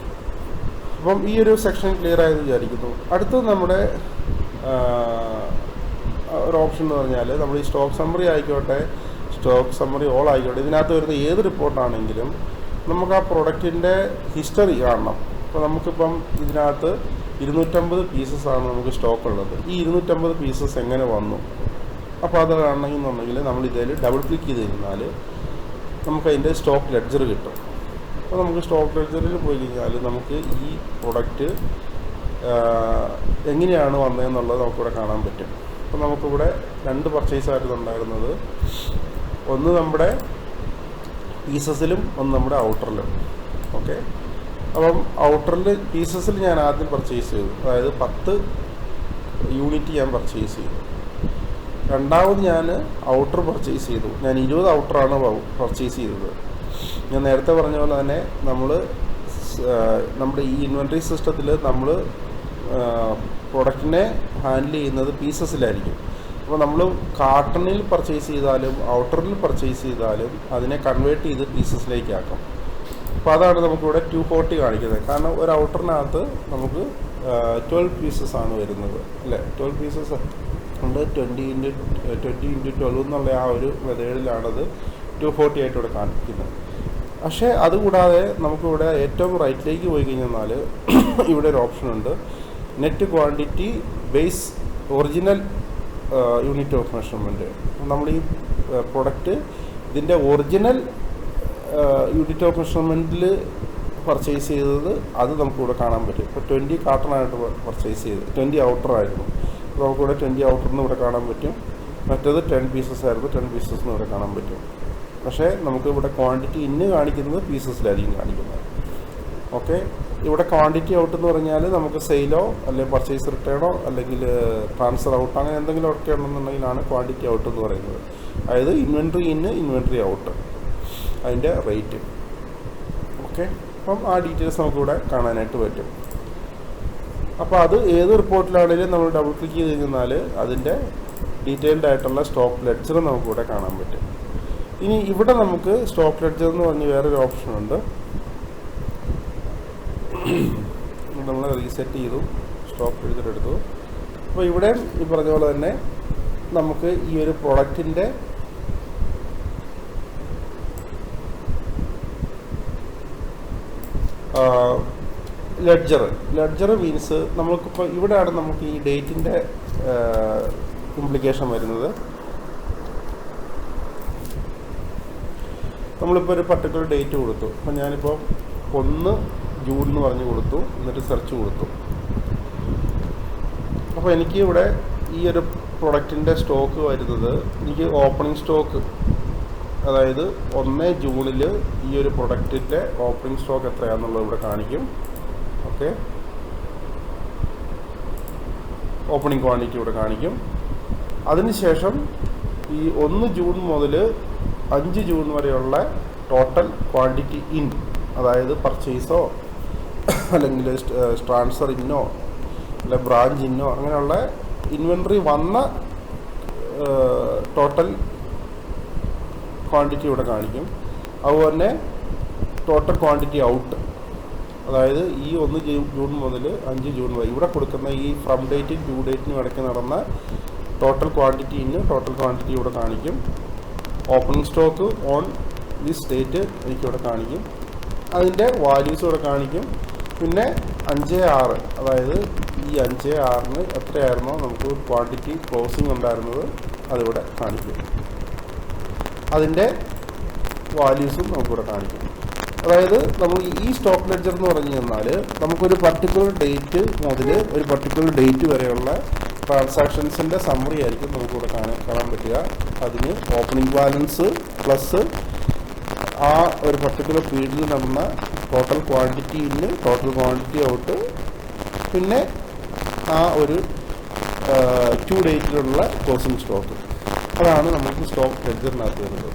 അപ്പം ഈ ഒരു സെക്ഷൻ ക്ലിയർ ആയെന്ന് വിചാരിക്കുന്നു. അടുത്തത് നമ്മുടെ ഒരു ഓപ്ഷൻ എന്ന് പറഞ്ഞാൽ നമ്മൾ ഈ സ്റ്റോക്ക് സമ്മറി ആയിക്കോട്ടെ, സ്റ്റോക്ക് സമ്മറി ഓൾ ആയിക്കോട്ടെ, ഇതിനകത്ത് വരുന്ന ഏത് റിപ്പോർട്ടാണെങ്കിലും നമുക്ക് ആ പ്രൊഡക്റ്റിൻ്റെ ഹിസ്റ്ററി കാണണം. അപ്പോൾ നമുക്കിപ്പം ഇതിനകത്ത് 250 പീസസാണ് നമുക്ക് സ്റ്റോക്ക് ഉള്ളത്. ഈ 250 പീസസ് എങ്ങനെ വന്നു, അപ്പോൾ അത് കാണണമെന്നുണ്ടെങ്കിൽ നമ്മൾ ഇതിൽ ഡബിൾ ക്ലിക്ക് ചെയ്ത് കഴിഞ്ഞാൽ നമുക്കതിൻ്റെ സ്റ്റോക്ക് ലെഡ്ജർ കിട്ടും. അപ്പോൾ നമുക്ക് സ്റ്റോക്ക് ലെഡ്ജറിൽ പോയി കഴിഞ്ഞാൽ നമുക്ക് ഈ പ്രൊഡക്റ്റ് എങ്ങനെയാണ് വന്നതെന്നുള്ളത് നമുക്കിവിടെ കാണാൻ പറ്റും. അപ്പോൾ നമുക്കിവിടെ 2 പർച്ചേസ് ആയിരുന്നു ഉണ്ടായിരുന്നത്, ഒന്ന് നമ്മുടെ പീസസിലും ഒന്ന് നമ്മുടെ ഔട്ടറിലും. ഓക്കെ, അപ്പം ഔട്ടറിൽ പീസസിൽ ഞാൻ ആദ്യം പർച്ചേസ് ചെയ്തു, അതായത് 10 യൂണിറ്റ് ഞാൻ പർച്ചേസ് ചെയ്തു. രണ്ടാമത് ഞാൻ ഔട്ടർ പർച്ചേസ് ചെയ്തു, ഞാൻ 20 ഔട്ടറാണ് പർച്ചേസ് ചെയ്തത്. ഞാൻ നേരത്തെ പറഞ്ഞ പോലെ തന്നെ നമ്മുടെ ഈ ഇൻവെൻട്രി സിസ്റ്റത്തിൽ നമ്മൾ പ്രൊഡക്റ്റിനെ ഹാൻഡിൽ ചെയ്യുന്നത് പീസസിലായിരിക്കും. അപ്പോൾ നമ്മൾ കാർട്ടണിൽ പർച്ചേസ് ചെയ്താലും ഔട്ടറിൽ പർച്ചേസ് ചെയ്താലും അതിനെ കൺവേർട്ട് ചെയ്ത് പീസസിലേക്ക് ആക്കും. അപ്പോൾ അതാണ് നമുക്കിവിടെ 240 കാണിക്കുന്നത്. കാരണം ഒരു ഔട്ടറിനകത്ത് നമുക്ക് 12 പീസസ് ആണ് വരുന്നത്, അല്ലേ? 12 പീസസ് ഉണ്ട്. 20x12 എന്നുള്ള ആ ഒരു മെത്തേഡിലാണത് 240 ആയിട്ട് ഇവിടെ കാണിക്കുന്നത്. പക്ഷേ അതുകൂടാതെ നമുക്കിവിടെ ഏറ്റവും റൈറ്റിലേക്ക് പോയി കഴിഞ്ഞാൽ ഇവിടെ ഒരു ഓപ്ഷൻ ഉണ്ട്, net quantity base original unit of measurement. നമ്മൾ ഈ പ്രൊഡക്റ്റ് ഇതിൻ്റെ ഒറിജിനൽ യൂണിറ്റ് ഓഫ് മെഷർമെൻറ്റിൽ പർച്ചേസ് ചെയ്തത് അത് നമുക്കിവിടെ കാണാൻ പറ്റും. ഇപ്പോൾ 20 കാർട്ടണായിട്ട് പർച്ചേസ് ചെയ്ത് 20 ഔട്ടറായിരുന്നു, നമുക്കിവിടെ 20 ഔട്ടറിന് ഇവിടെ കാണാൻ പറ്റും. മറ്റേത് 10 പീസസ് ആയിരുന്നു, 10 പീസസിന് ഇവിടെ കാണാൻ പറ്റും. പക്ഷേ നമുക്ക് ഇവിടെ ക്വാണ്ടിറ്റി ഇന്ന് കാണിക്കുന്നത് പീസസിലായിരിക്കും കാണിക്കുന്നത്. ഓക്കെ, ഇവിടെ ക്വാണ്ടിറ്റി ഔട്ട് എന്ന് പറഞ്ഞാൽ നമുക്ക് സെയിലോ അല്ലെങ്കിൽ പർച്ചേസ് റിട്ടേണോ അല്ലെങ്കിൽ ട്രാൻസ്ഫർ ഔട്ട് അങ്ങനെ എന്തെങ്കിലും ഒക്കെ ഉണ്ടെന്നുണ്ടെങ്കിലാണ് ക്വാണ്ടിറ്റി ഔട്ട് എന്ന് പറയുന്നത്. അതായത് ഇൻവെൻട്രി ഇന്ന്, ഇൻവെൻട്രി ഔട്ട്, അതിൻ്റെ റേറ്റ്. ഓക്കെ, അപ്പം ആ ഡീറ്റെയിൽസ് നമുക്കിവിടെ കാണാനായിട്ട് പറ്റും. അപ്പോൾ അത് ഏത് റിപ്പോർട്ടിലാണെങ്കിലും നമ്മൾ ഡബിൾ ക്ലിക്ക് ചെയ്ത് കഴിഞ്ഞാൽ അതിൻ്റെ ഡീറ്റെയിൽഡ് ആയിട്ടുള്ള സ്റ്റോക്ക് ലെഡ്ജർ നമുക്കിവിടെ കാണാൻ പറ്റും. ഇനി ഇവിടെ നമുക്ക് സ്റ്റോക്ക് ലെഡ്ജർ എന്ന് പറഞ്ഞ് വേറൊരു ഓപ്ഷനുണ്ട്. നമ്മൾ റീസെറ്റ് ചെയ്തു, സ്റ്റോക്ക് ലെഡ്ജർ എടുത്തു. അപ്പോൾ ഇവിടെ ഈ പറഞ്ഞ പോലെ തന്നെ നമുക്ക് ഈ ഒരു പ്രൊഡക്റ്റിൻ്റെ ലെഡ്ജർ മീൻസ് നമുക്കിപ്പോൾ ഇവിടെയാണ് നമുക്ക് ഈ ഡേറ്റിൻ്റെ ഇംപ്ലിക്കേഷൻ വരുന്നത്. നമ്മളിപ്പോൾ ഒരു പർട്ടിക്കുലർ ഡേറ്റ് കൊടുത്തു. അപ്പോൾ ഞാനിപ്പോൾ 1 ജൂൺ എന്ന് പറഞ്ഞ് കൊടുത്തു, എന്നിട്ട് സെർച്ച് കൊടുത്തു. അപ്പോൾ എനിക്ക് ഇവിടെ ഈ ഒരു പ്രൊഡക്റ്റിൻ്റെ സ്റ്റോക്ക് വരുന്നത്, എനിക്ക് ഓപ്പണിംഗ് സ്റ്റോക്ക്, അതായത് 1 ജൂണിൽ ഈ ഒരു പ്രൊഡക്റ്റിൻ്റെ ഓപ്പണിംഗ് സ്റ്റോക്ക് എത്രയാണെന്നുള്ളത് ഇവിടെ കാണിക്കും. ഓക്കെ, ഓപ്പണിംഗ് ക്വാണ്ടിറ്റി ഇവിടെ കാണിക്കും. അതിനുശേഷം ഈ 1 ജൂൺ മുതൽ 5 ജൂൺ വരെയുള്ള ടോട്ടൽ ക്വാണ്ടിറ്റി ഇൻ, അതായത് പർച്ചേസോ അല്ലെങ്കിൽ ട്രാൻസ്ഫർ ഇന്നോ അല്ലെ ബ്രാഞ്ച് ഇന്നോ അങ്ങനെയുള്ള ഇൻവെൻട്രി വന്ന ടോട്ടൽ ക്വാണ്ടിറ്റി ഇവിടെ കാണിക്കും. അതുപോലെ ടോട്ടൽ ക്വാണ്ടിറ്റി ഔട്ട്, അതായത് ഈ 1 ജൂൺ മുതൽ 5 ജൂൺ വരെ ഇവിടെ കൊടുക്കുന്ന ഈ ഫ്രം ഡേറ്റിനും ഡ്യൂ ഡേറ്റിനും ഇടയ്ക്ക് നടന്ന ടോട്ടൽ ക്വാണ്ടിറ്റി ഇന്ന്, ടോട്ടൽ ക്വാണ്ടിറ്റി ഇവിടെ കാണിക്കും. Opening stock on this date എനിക്കിവിടെ കാണിക്കും, അതിൻ്റെ വാല്യൂസ് ഇവിടെ കാണിക്കും. പിന്നെ 5/6, അതായത് ഈ 5/6 എത്രയായിരുന്നോ നമുക്ക് ക്വാണ്ടിറ്റി ക്ലോസിംഗ് ഉണ്ടായിരുന്നത് അതിവിടെ കാണിക്കും, അതിൻ്റെ വാല്യൂസും നമുക്കിവിടെ കാണിക്കും. അതായത് നമ്മൾ ഈ സ്റ്റോക്ക് ലെഡ്ജർ എന്ന് പറഞ്ഞു കഴിഞ്ഞാൽ നമുക്കൊരു പർട്ടിക്കുലർ ഡേറ്റ് മുതൽ ഒരു പർട്ടിക്കുലർ ഡേറ്റ് വരെയുള്ള ട്രാൻസാക്ഷൻസിൻ്റെ സമ്മറി ആയിരിക്കും നമുക്കിവിടെ കാണാൻ പറ്റുക. അതിന് ഓപ്പണിംഗ് ബാലൻസ് പ്ലസ് ആ ഒരു പർട്ടിക്കുലർ പീരീഡിൽ നടന്ന ടോട്ടൽ ക്വാണ്ടിറ്റി ഇന്ന്, ടോട്ടൽ ക്വാണ്ടിറ്റി ഔട്ട്, പിന്നെ ആ ഒരു 2 ഡേറ്റിലുള്ള ക്ലോസിംഗ് സ്റ്റോക്ക്. അതാണ് നമുക്ക് സ്റ്റോക്ക് ലെഡ്ജറിനകത്ത് വരുന്നത്.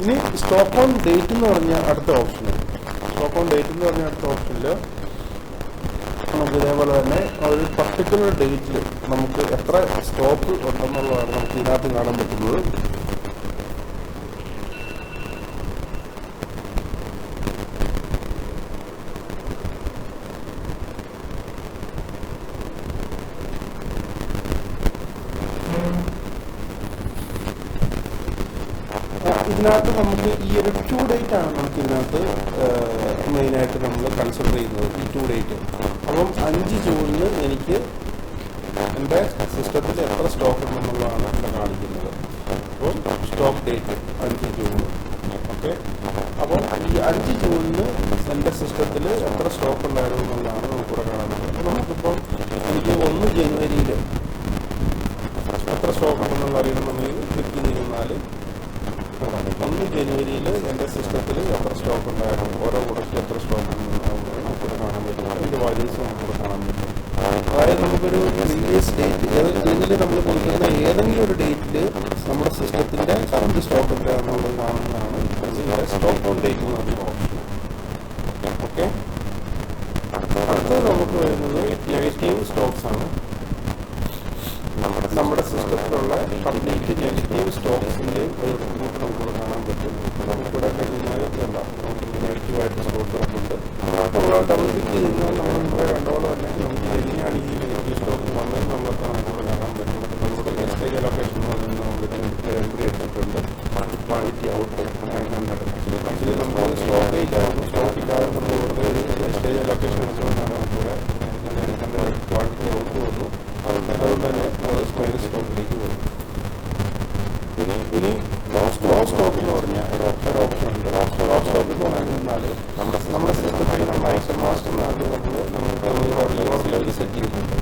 ഇനി സ്റ്റോക്ക് ഓൺ ഡേറ്റ് എന്ന് പറഞ്ഞ അടുത്ത ഓപ്ഷനിൽ നമുക്ക് ഇതേപോലെ തന്നെ ഒരു പർട്ടിക്കുലർ ഡേറ്റിൽ നമുക്ക് എത്ര സ്റ്റോക്ക് ഉണ്ടെന്നുള്ളതാണ് നമുക്ക് ഇതിനകത്ത് കാണാൻ പറ്റുന്നത്. ഇതിനകത്ത് നമുക്ക് ഈ ഒരു 2 ഡേറ്റ് ആണ് നമുക്ക് ഇതിനകത്ത് മെയിനായിട്ട് നമ്മൾ കൺസിഡർ ചെയ്യുന്നത്, ഈ 2 ഡേറ്റ്. അപ്പം 5 ജൂണിന് എനിക്ക് എൻ്റെ സിസ്റ്റത്തിൽ എത്ര സ്റ്റോക്ക് ഉണ്ടെന്നുള്ളതാണ് ഇവിടെ കാണിക്കുന്നത്. അപ്പോൾ സ്റ്റോക്ക് ഡേറ്റ് 5 ജൂൺ. ഓക്കെ, അപ്പോൾ ഈ 5 ജൂണിന് എൻ്റെ സിസ്റ്റത്തിൽ എത്ര സ്റ്റോക്ക് ഉണ്ടായിരുന്നു എന്നുള്ളതാണ് നമുക്കിവിടെ കാണാൻ പറ്റുന്നത്. അപ്പോൾ നമുക്കിപ്പം എനിക്ക് 1 ജനുവരിയിൽ എത്ര സ്റ്റോക്ക് ഉണ്ടെന്നുള്ള അറിയണമെന്നുണ്ടെങ്കിൽ ക്ലിക്ക് ചെയ്തിരുന്നാൽ 1 ജനുവരിയിൽ എൻ്റെ സിസ്റ്റത്തിൽ എത്ര സ്റ്റോക്ക് ഉണ്ടായിരുന്നു, ഓരോ പ്രൊഡക്റ്റിൽ എത്ര സ്റ്റോക്ക് ഉണ്ടെന്നുള്ളത് നമുക്കിവിടെ കാണാൻ പറ്റും. അതിൻ്റെ വാല്യൂസ് നമുക്കിവിടെ കാണാൻ പറ്റും. അതായത് നമുക്കൊരു പ്രീവിയസ് ഡേറ്റ് ഇതിൽ നമ്മൾ കൊടുക്കുന്ന ഏതെങ്കിലും ഒരു ഡേറ്റിൽ നമ്മുടെ സിസ്റ്റത്തിൻ്റെ കറണ്ട് സ്റ്റോക്ക് എത്രയാണെന്നുള്ളത് കാണുന്നതാണ് ഇതിൻ്റെ സ്റ്റോക്ക് ഓൺ ഡേറ്റ് എന്ന് പറഞ്ഞ ഓപ്ഷൻ. ഓക്കെ, അടുത്തത് നമുക്ക് വരുന്നത് നെഗറ്റീവ് സ്റ്റോക്സ് ആണ്. നമ്മുടെ സിസ്റ്റത്തിലുള്ള കംപ്ലീറ്റ് നെഗറ്റീവ് സ്റ്റോക്സിൻ്റെ ഒരു റിപ്പോർട്ട് നമുക്കിവിടെ കാണാൻ പറ്റും. നമുക്കിവിടെ കഴിഞ്ഞാൽ നമുക്ക് നെഗറ്റീവായിട്ട് സ്റ്റോക്ക് ഉണ്ട്. നമ്മൾ ഡബിൾ ക്ലിക്ക് ചെയ്യുന്നത് നമ്മളിവിടെ കണ്ടോളം തന്നെ നമുക്ക് എങ്ങനെയാണ് ഈ നെഗറ്റീവ് സ്റ്റോക്ക് വന്നത് നമ്മളൊക്കെ നമുക്കിവിടെ കാണാൻ പറ്റും. നമ്മുടെ നെക്സ്റ്റ് ലൊക്കേഷൻ നമ്മൾ എൻട്രി എടുത്തിട്ടുണ്ട്, ക്വാണ്ടിറ്റി ഔട്ട് ആക്ച്വലി നമ്മൾ സ്റ്റോക്ക് ഇല്ലാതെ നമ്മൾ നെക്സ്റ്റ് ലൊക്കേഷൻ വെച്ചുകൊണ്ടാണ് നമുക്കിവിടെ ക്വാണ്ടിറ്റി ഔട്ട് വന്നു. അതുകൊണ്ട് തന്നെ സ്ക്വയർ സ്റ്റോക്കിലേക്ക് പോകും. ഇനി ലോ സ്റ്റോക്ക് എന്ന് പറഞ്ഞാൽ ഒരു ഓപ്ഷൻ ഉണ്ട്. ലോ സ്റ്റോക്ക് എന്ന് പറഞ്ഞാൽ നമ്മുടെ സിസ്റ്റത്തിൽ നമ്മൾ ഐറ്റം മാസ്റ്റർ നമുക്ക് സെറ്റ് ചെയ്യുന്നുണ്ട്.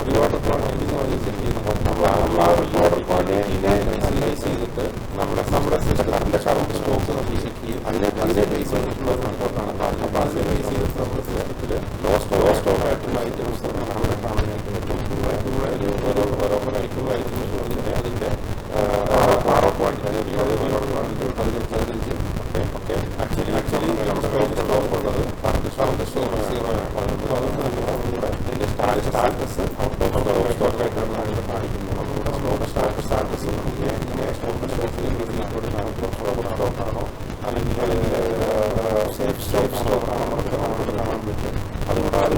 റിവാർഡ് ക്വാണ്ടിറ്റി എന്ന് പറഞ്ഞ് സെറ്റ് ചെയ്യുന്നുണ്ട്. നമ്മൾ ആ റിവാർഡ് ക്വാണ്ടിറ്റിനെ അനലൈസ് ചെയ്തിട്ട് നമ്മുടെ സിസ്റ്റത്തിൻ്റെ കറണ്ട് സ്റ്റോക്സ് നമ്മൾ ചെക്ക് ചെയ്യും. അതിനെ ബേസ് ചെയ്തിട്ടുള്ള ഒരു റിപ്പോർട്ടാണ്. അപ്പോൾ അതിനെ ബേസ് ചെയ്തിട്ട് നമ്മുടെ സിസ്റ്റത്തിൽ ലോ സ്റ്റോക്ക് ആയിട്ടുള്ള ഐറ്റംസ് നമ്മുടെ കാണാനായിട്ട് പറ്റും. ഓരോ ഐറ്റംസ് അതിൻ്റെ അതിനനുസരിച്ച് ഓക്കെ ആക്ച്വലി നമ്മുടെ സ്റ്റോക്ക് ഉള്ളത് കറണ്ട് സ്റ്റോക്ക് 0 ആണ്. അതുകൊണ്ട് തന്നെ നമ്മുടെ ഇതിൻ്റെ സ്റ്റാറ്റസ് ഔട്ട് ഓഫ് സ്റ്റോക്ക് ആയിട്ടാണ് നമ്മൾ കാണിക്കുന്നത്. നമ്മുടെ സ്റ്റാറ്റസ് നമുക്ക് സ്റ്റോക്കാണോ അല്ലെങ്കിൽ സേഫ് സ്റ്റോക്കാണോ നമുക്ക് കാണാൻ പറ്റും. അതുകൂടാതെ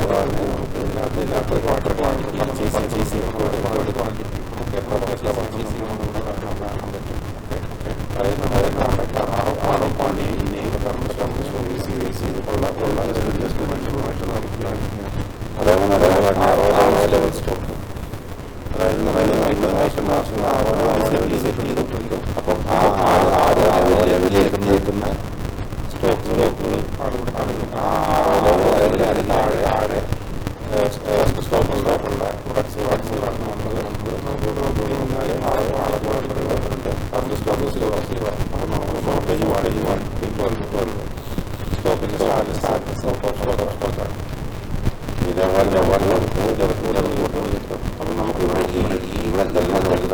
നമുക്ക് ഇതിനകത്ത് വാട്ടർ ക്വാണ്ടിറ്റി പർച്ചേസ് ചെയ്യുന്ന ക്വാണ്ടിറ്റി നമുക്ക് എത്ര പർച്ചേസ് ചെയ്യുന്നത് കാണാൻ പറ്റും. അതായത് ആറോ ക്വാണ്ടിറ്റിനെയും ബേസ് ചെയ്തിട്ടുള്ള ഇൻസ്ട്രുമെൻറ്റുമായിട്ട് നമുക്ക് അതേപോലെ ലെവൽ സ്റ്റോക്ക്, അതായത് സെറ്റ് ചെയ്തിട്ടുണ്ട്. അപ്പം ആ ലെവലിലേക്ക് നിൽക്കുന്ന സ്റ്റോക്കുകൾ ആണ് ഇവിടെ കാണുന്നത്. അതിന് താഴെ സ്റ്റോക്കുള്ള പ്രൊഡക്ട്സ് കാണുന്നത് നമുക്ക് കറണ്ട് സ്റ്റോക്ക് 0. അപ്പം നമുക്ക് ഷോർട്ടേജ് സ്റ്റോക്കിൻ്റെ സ്റ്റാറ്റസ് സ്റ്റോക്കാണ്. ഇതേപോലെ അപ്പം നമുക്ക് ഇവിടെ ഇതെല്ലാം അതുപോലെ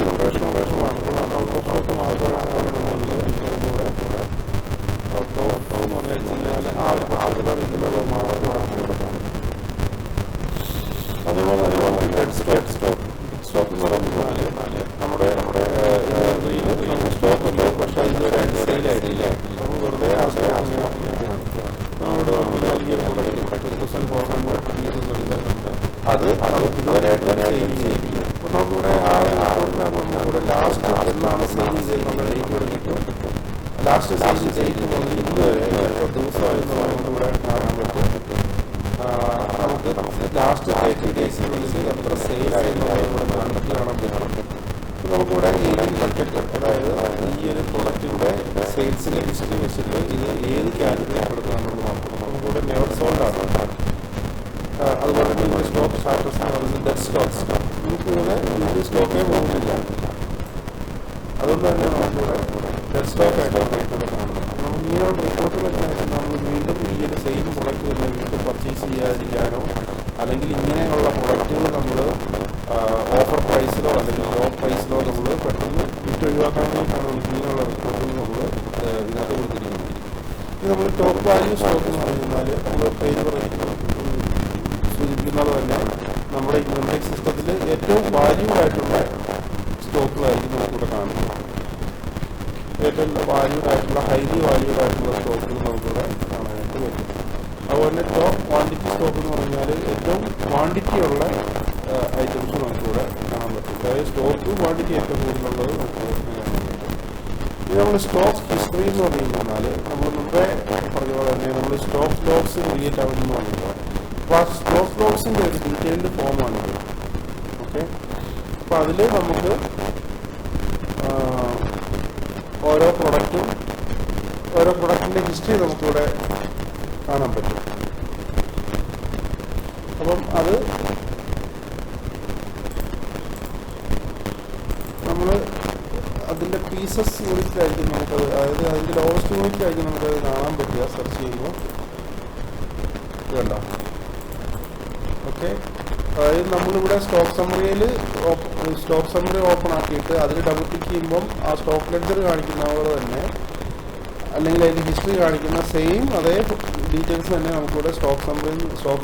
സ്റ്റോക്ക് എന്ന് പറഞ്ഞാൽ നമ്മുടെ സ്റ്റോക്കുണ്ട്. പക്ഷേ ഇതുവരെ സെയിലായിട്ടില്ല. വെറുതെ നമ്മുടെ അത് ഇതുവരെയായിട്ട് ചെയ്യില്ല. അപ്പോൾ നമുക്കിവിടെ നമ്മുടെ ലാസ്റ്റ് ചെയ്യുമ്പോൾ ഇന്ന് വരെ ദിവസമായിരുന്നു നമുക്കിവിടെ കാണാൻ പറ്റും. നമുക്ക് ലാസ്റ്റ് 30 ഡേയ്സിനുള്ളിൽ എത്ര സെയിലായിരുന്നു ഇവിടെ കാണാൻ പറ്റും. നമുക്കിവിടെ അതായത് ഈ ഒരു പ്രൊഡക്റ്റിൻ്റെ സെയിൽസിനെ ലിസ്റ്റ് വെച്ചിട്ട് ഇത് ഏത് കാറ്റഗറിപ്പെടുത്താമെന്ന് നോക്കണം. നമുക്കിവിടെ നെവർ സോൾഡ് ആണ്. അതുപോലെ തന്നെ സ്റ്റോക്ക് സ്റ്റാറ്റസ് എന്ന് പറയുന്നത് ഡെഡ് സ്റ്റോക്സ്. നമുക്കിവിടെ ഇത് സ്റ്റോക്കേ പോകുന്നില്ല. അതുകൊണ്ട് തന്നെ നമുക്കിവിടെ ഡെഡ് സ്റ്റോക്ക് ആയിട്ടാണ് ഇവിടെ കാണുന്നത്. നമുക്ക് ഇങ്ങനെയുള്ള റിപ്പോർട്ടുകളൊക്കെ നമ്മൾ വീണ്ടും ഈ ഒരു സെയിം പ്രൊഡക്റ്റ് തന്നെ വീണ്ടും പർച്ചേസ് ചെയ്യാതിരിക്കാനോ അല്ലെങ്കിൽ ഇങ്ങനെയുള്ള പ്രൊഡക്റ്റുകൾ നമ്മൾ ഓഫർ പ്രൈസിലോ അല്ലെങ്കിൽ ലോ പ്രൈസിലോ നമ്മൾ പെട്ടെന്ന് വിറ്റൊഴിവാക്കാൻ വേണ്ടിയിട്ടാണ് ഇങ്ങനെയുള്ള റിപ്പോർട്ടുകൾ നമ്മൾ ഇതിനകത്ത് കൊടുത്തിരിക്കുന്നത്. ഇത് നമ്മൾ ടോപ്പ് വാല്യൂ സ്റ്റോക്ക് എന്ന് പറഞ്ഞാൽ നമ്മൾ ഫേവർ കാണിക്കുന്നത് തന്നെ നമ്മുടെ ഇൻവെന്ററി സിസ്റ്റത്തിൽ ഏറ്റവും വാല്യൂഡ് ആയിട്ടുള്ള സ്റ്റോക്കുകളായിരിക്കും നമുക്കിവിടെ കാണുന്നത്. ഏറ്റവും വാല്യൂഡ് ആയിട്ടുള്ള ഹൈലി വാല്യൂഡ് ആയിട്ടുള്ള സ്റ്റോക്കുകൾ നമുക്കിവിടെ കാണാനായിട്ട് പറ്റും. അതുപോലെ തന്നെ ടോപ്പ് ക്വാണ്ടിറ്റി സ്റ്റോക്ക് എന്ന് പറഞ്ഞാൽ ഏറ്റവും ക്വാണ്ടിറ്റി ഉള്ള ഐറ്റംസ് നമുക്കിവിടെ കാണാൻ പറ്റും. അതായത് സ്റ്റോക്ക് ക്വാണ്ടിറ്റി ഏറ്റവും കൂടുതലുള്ളത് നമുക്ക് കാണാൻ പറ്റും. ഇനി നമ്മൾ സ്റ്റോക്ക് ഹിസ്റ്ററി എന്ന് പറഞ്ഞു കഴിഞ്ഞാൽ നമ്മൾ മുമ്പേ പറഞ്ഞ പോലെ തന്നെ നമ്മൾ സ്റ്റോക്ക് ലോഗ്സ് ക്രിയേറ്റ് ആവുമെന്ന് പറഞ്ഞത്. അപ്പോൾ ആ സ്റ്റോക്ക് ലോഗ്സിൻ്റെ ഒരു ഡീറ്റെയിൽഡ് ഫോമാണിത്. ഓക്കെ, അപ്പോൾ അതിൽ നമുക്ക് ഓരോ പ്രൊഡക്റ്റിൻ്റെ ഹിസ്റ്ററി നമുക്കിവിടെ കാണാൻ പറ്റും. അപ്പം അത് നമ്മൾ അതിൻ്റെ പീസസ് യൂണിറ്റിലായിരിക്കും നമുക്കത്, അതായത് അതിൻ്റെ ലോവസ്റ്റ് യൂണിറ്റിലായിരിക്കും നമുക്കത് കാണാൻ പറ്റുക സെർച്ച് ചെയ്യുമ്പോൾ. ഇതുണ്ടോ? ഓക്കെ, അതായത് നമ്മളിവിടെ സ്റ്റോക്ക് സമ്മറി ഓപ്പൺ ആക്കിയിട്ട് അതിൽ ഡബിൾ ക്ലിക്ക് ചെയ്യുമ്പം ആ സ്റ്റോക്ക് ലെഡ്ജർ കാണിക്കുന്ന പോലെ തന്നെ, അല്ലെങ്കിൽ അതിൻ്റെ ഹിസ്റ്ററി കാണിക്കുന്ന സെയിം അതേ ഡീറ്റെയിൽസ് തന്നെ നമുക്കിവിടെ സ്റ്റോക്ക്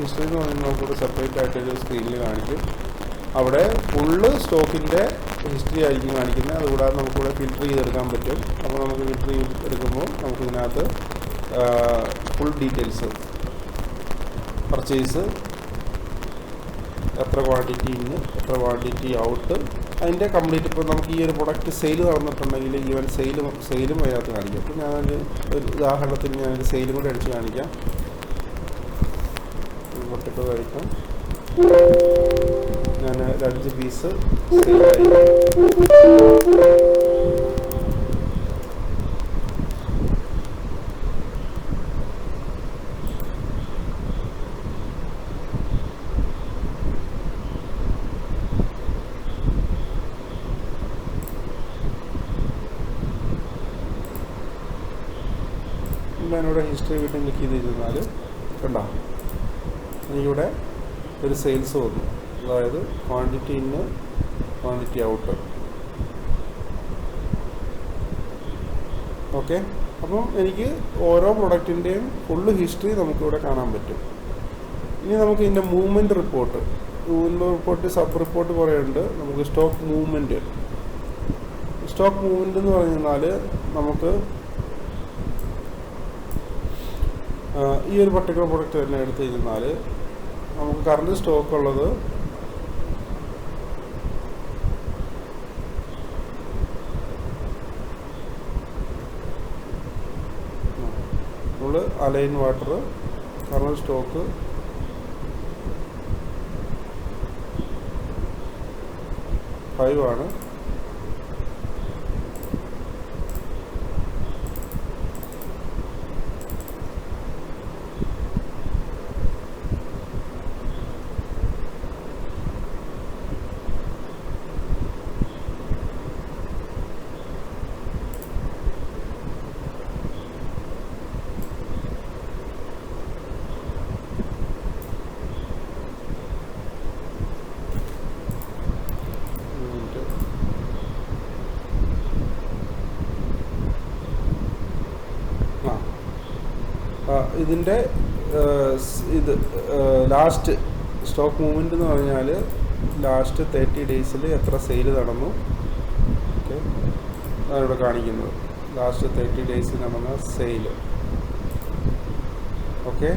ഹിസ്റ്ററി എന്ന് പറയുന്നത് നമുക്കിവിടെ സെപ്പറേറ്റ് ആയിട്ടൊരു സ്ക്രീനിൽ കാണിക്കും. അവിടെ ഫുള്ള് സ്റ്റോക്കിൻ്റെ ഹിസ്റ്ററി ആയിരിക്കും കാണിക്കുന്നത്. അതുകൂടാതെ നമുക്കിവിടെ ഫിൽറ്റർ ചെയ്തെടുക്കാൻ പറ്റും. അപ്പോൾ നമുക്ക് ഫിൽറ്റർ ചെയ്തെടുക്കുമ്പോൾ നമുക്കിതിനകത്ത് ഫുൾ ഡീറ്റെയിൽസ്, പർച്ചേസ്, എത്ര ക്വാണ്ടിറ്റി ഇന്ന്, എത്ര ക്വാണ്ടിറ്റി ഔട്ട്, അതിൻ്റെ കംപ്ലീറ്റ്. ഇപ്പോൾ നമുക്ക് ഈ ഒരു പ്രൊഡക്റ്റ് സെയിൽ നടന്നിട്ടുണ്ടെങ്കിൽ ഈവൻ സെയിലും അതിനകത്ത് കാണിക്കും. അപ്പോൾ ഞാനൊരു ഉദാഹരണത്തിന് ഞാനൊരു സെയിലും കൂടെ അടിച്ച് കാണിക്കാം. പൊട്ടിട്ടതായിട്ടും ഞാൻ 5 പീസ് സെയിലായി. ഞാനിവിടെ ഹിസ്റ്ററി വീട്ടിൽ ക്ലിക്ക് ചെയ്തിരുന്നാൽ കണ്ടോ, എനിക്കിവിടെ ഒരു സെയിൽസ് വന്നു. അതായത് quantity in, quantity out. Okay, അപ്പം എനിക്ക് ഓരോ പ്രൊഡക്റ്റിൻ്റെയും ഫുള്ള് ഹിസ്റ്ററി നമുക്കിവിടെ കാണാൻ പറ്റും. ഇനി നമുക്ക് ഇതിൻ്റെ മൂവ്മെൻറ്റ് റിപ്പോർട്ട് സബ് റിപ്പോർട്ട് കുറേ ഉണ്ട്. നമുക്ക് സ്റ്റോക്ക് മൂവ്മെൻറ്റ് എന്ന് പറഞ്ഞാൽ നമുക്ക് ഈ ഒരു പർട്ടിക്കുലർ പ്രൊഡക്റ്റ് തന്നെ എടുത്തു കഴിഞ്ഞാൽ നമുക്ക് കറണ്ട് സ്റ്റോക്ക് ഉള്ളത് നമ്മൾ അലൈൻ വാട്ടർ കറണ്ട് സ്റ്റോക്ക് ആണ്. ഇതിൻ്റെ ലാസ്റ്റ് സ്റ്റോക്ക് മൂവ്മെൻറ്റ് എന്ന് പറഞ്ഞാൽ ലാസ്റ്റ് 30 ഡേയ്സിൽ എത്ര സെയിൽ നടന്നു. ഓക്കെ, അതാണ് ഇവിടെ കാണിക്കുന്നത്. ലാസ്റ്റ് 30 ഡേയ്സിൽ നടന്ന സെയിൽ. ഓക്കെ,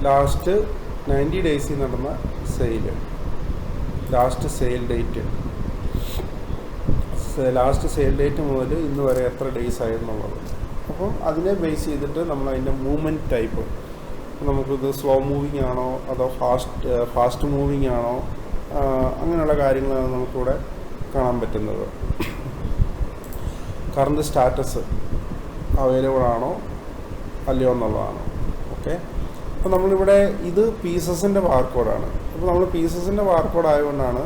ലാസ്റ്റ് 90 ഡേയ്സിൽ നടന്ന സെയിൽ, ലാസ്റ്റ് സെയിൽ ഡേറ്റ് മുതൽ ഇന്ന് വരെ എത്ര ഡേയ്സ് ആയെന്നുള്ളത്. അപ്പം അതിനെ ബേസ് ചെയ്തിട്ട് നമ്മൾ അതിൻ്റെ മൂവ്മെൻറ്റ് ടൈപ്പ്, നമുക്കിത് സ്ലോ മൂവിങ് ആണോ അതോ ഫാസ്റ്റ് മൂവിങ് ആണോ, അങ്ങനെയുള്ള കാര്യങ്ങളാണ് നമുക്കിവിടെ കാണാൻ പറ്റുന്നത്. കറണ്ട് സ്റ്റാറ്റസ് അവൈലബിൾ ആണോ അല്ലയോ എന്നുള്ളതാണ്. ഓക്കെ, അപ്പോൾ നമ്മളിവിടെ ഇത് പീസസിൻ്റെ ബാർകോഡാണ്. അപ്പോൾ നമ്മൾ പീസസിൻ്റെ ബാർകോഡ് ആയതുകൊണ്ടാണ്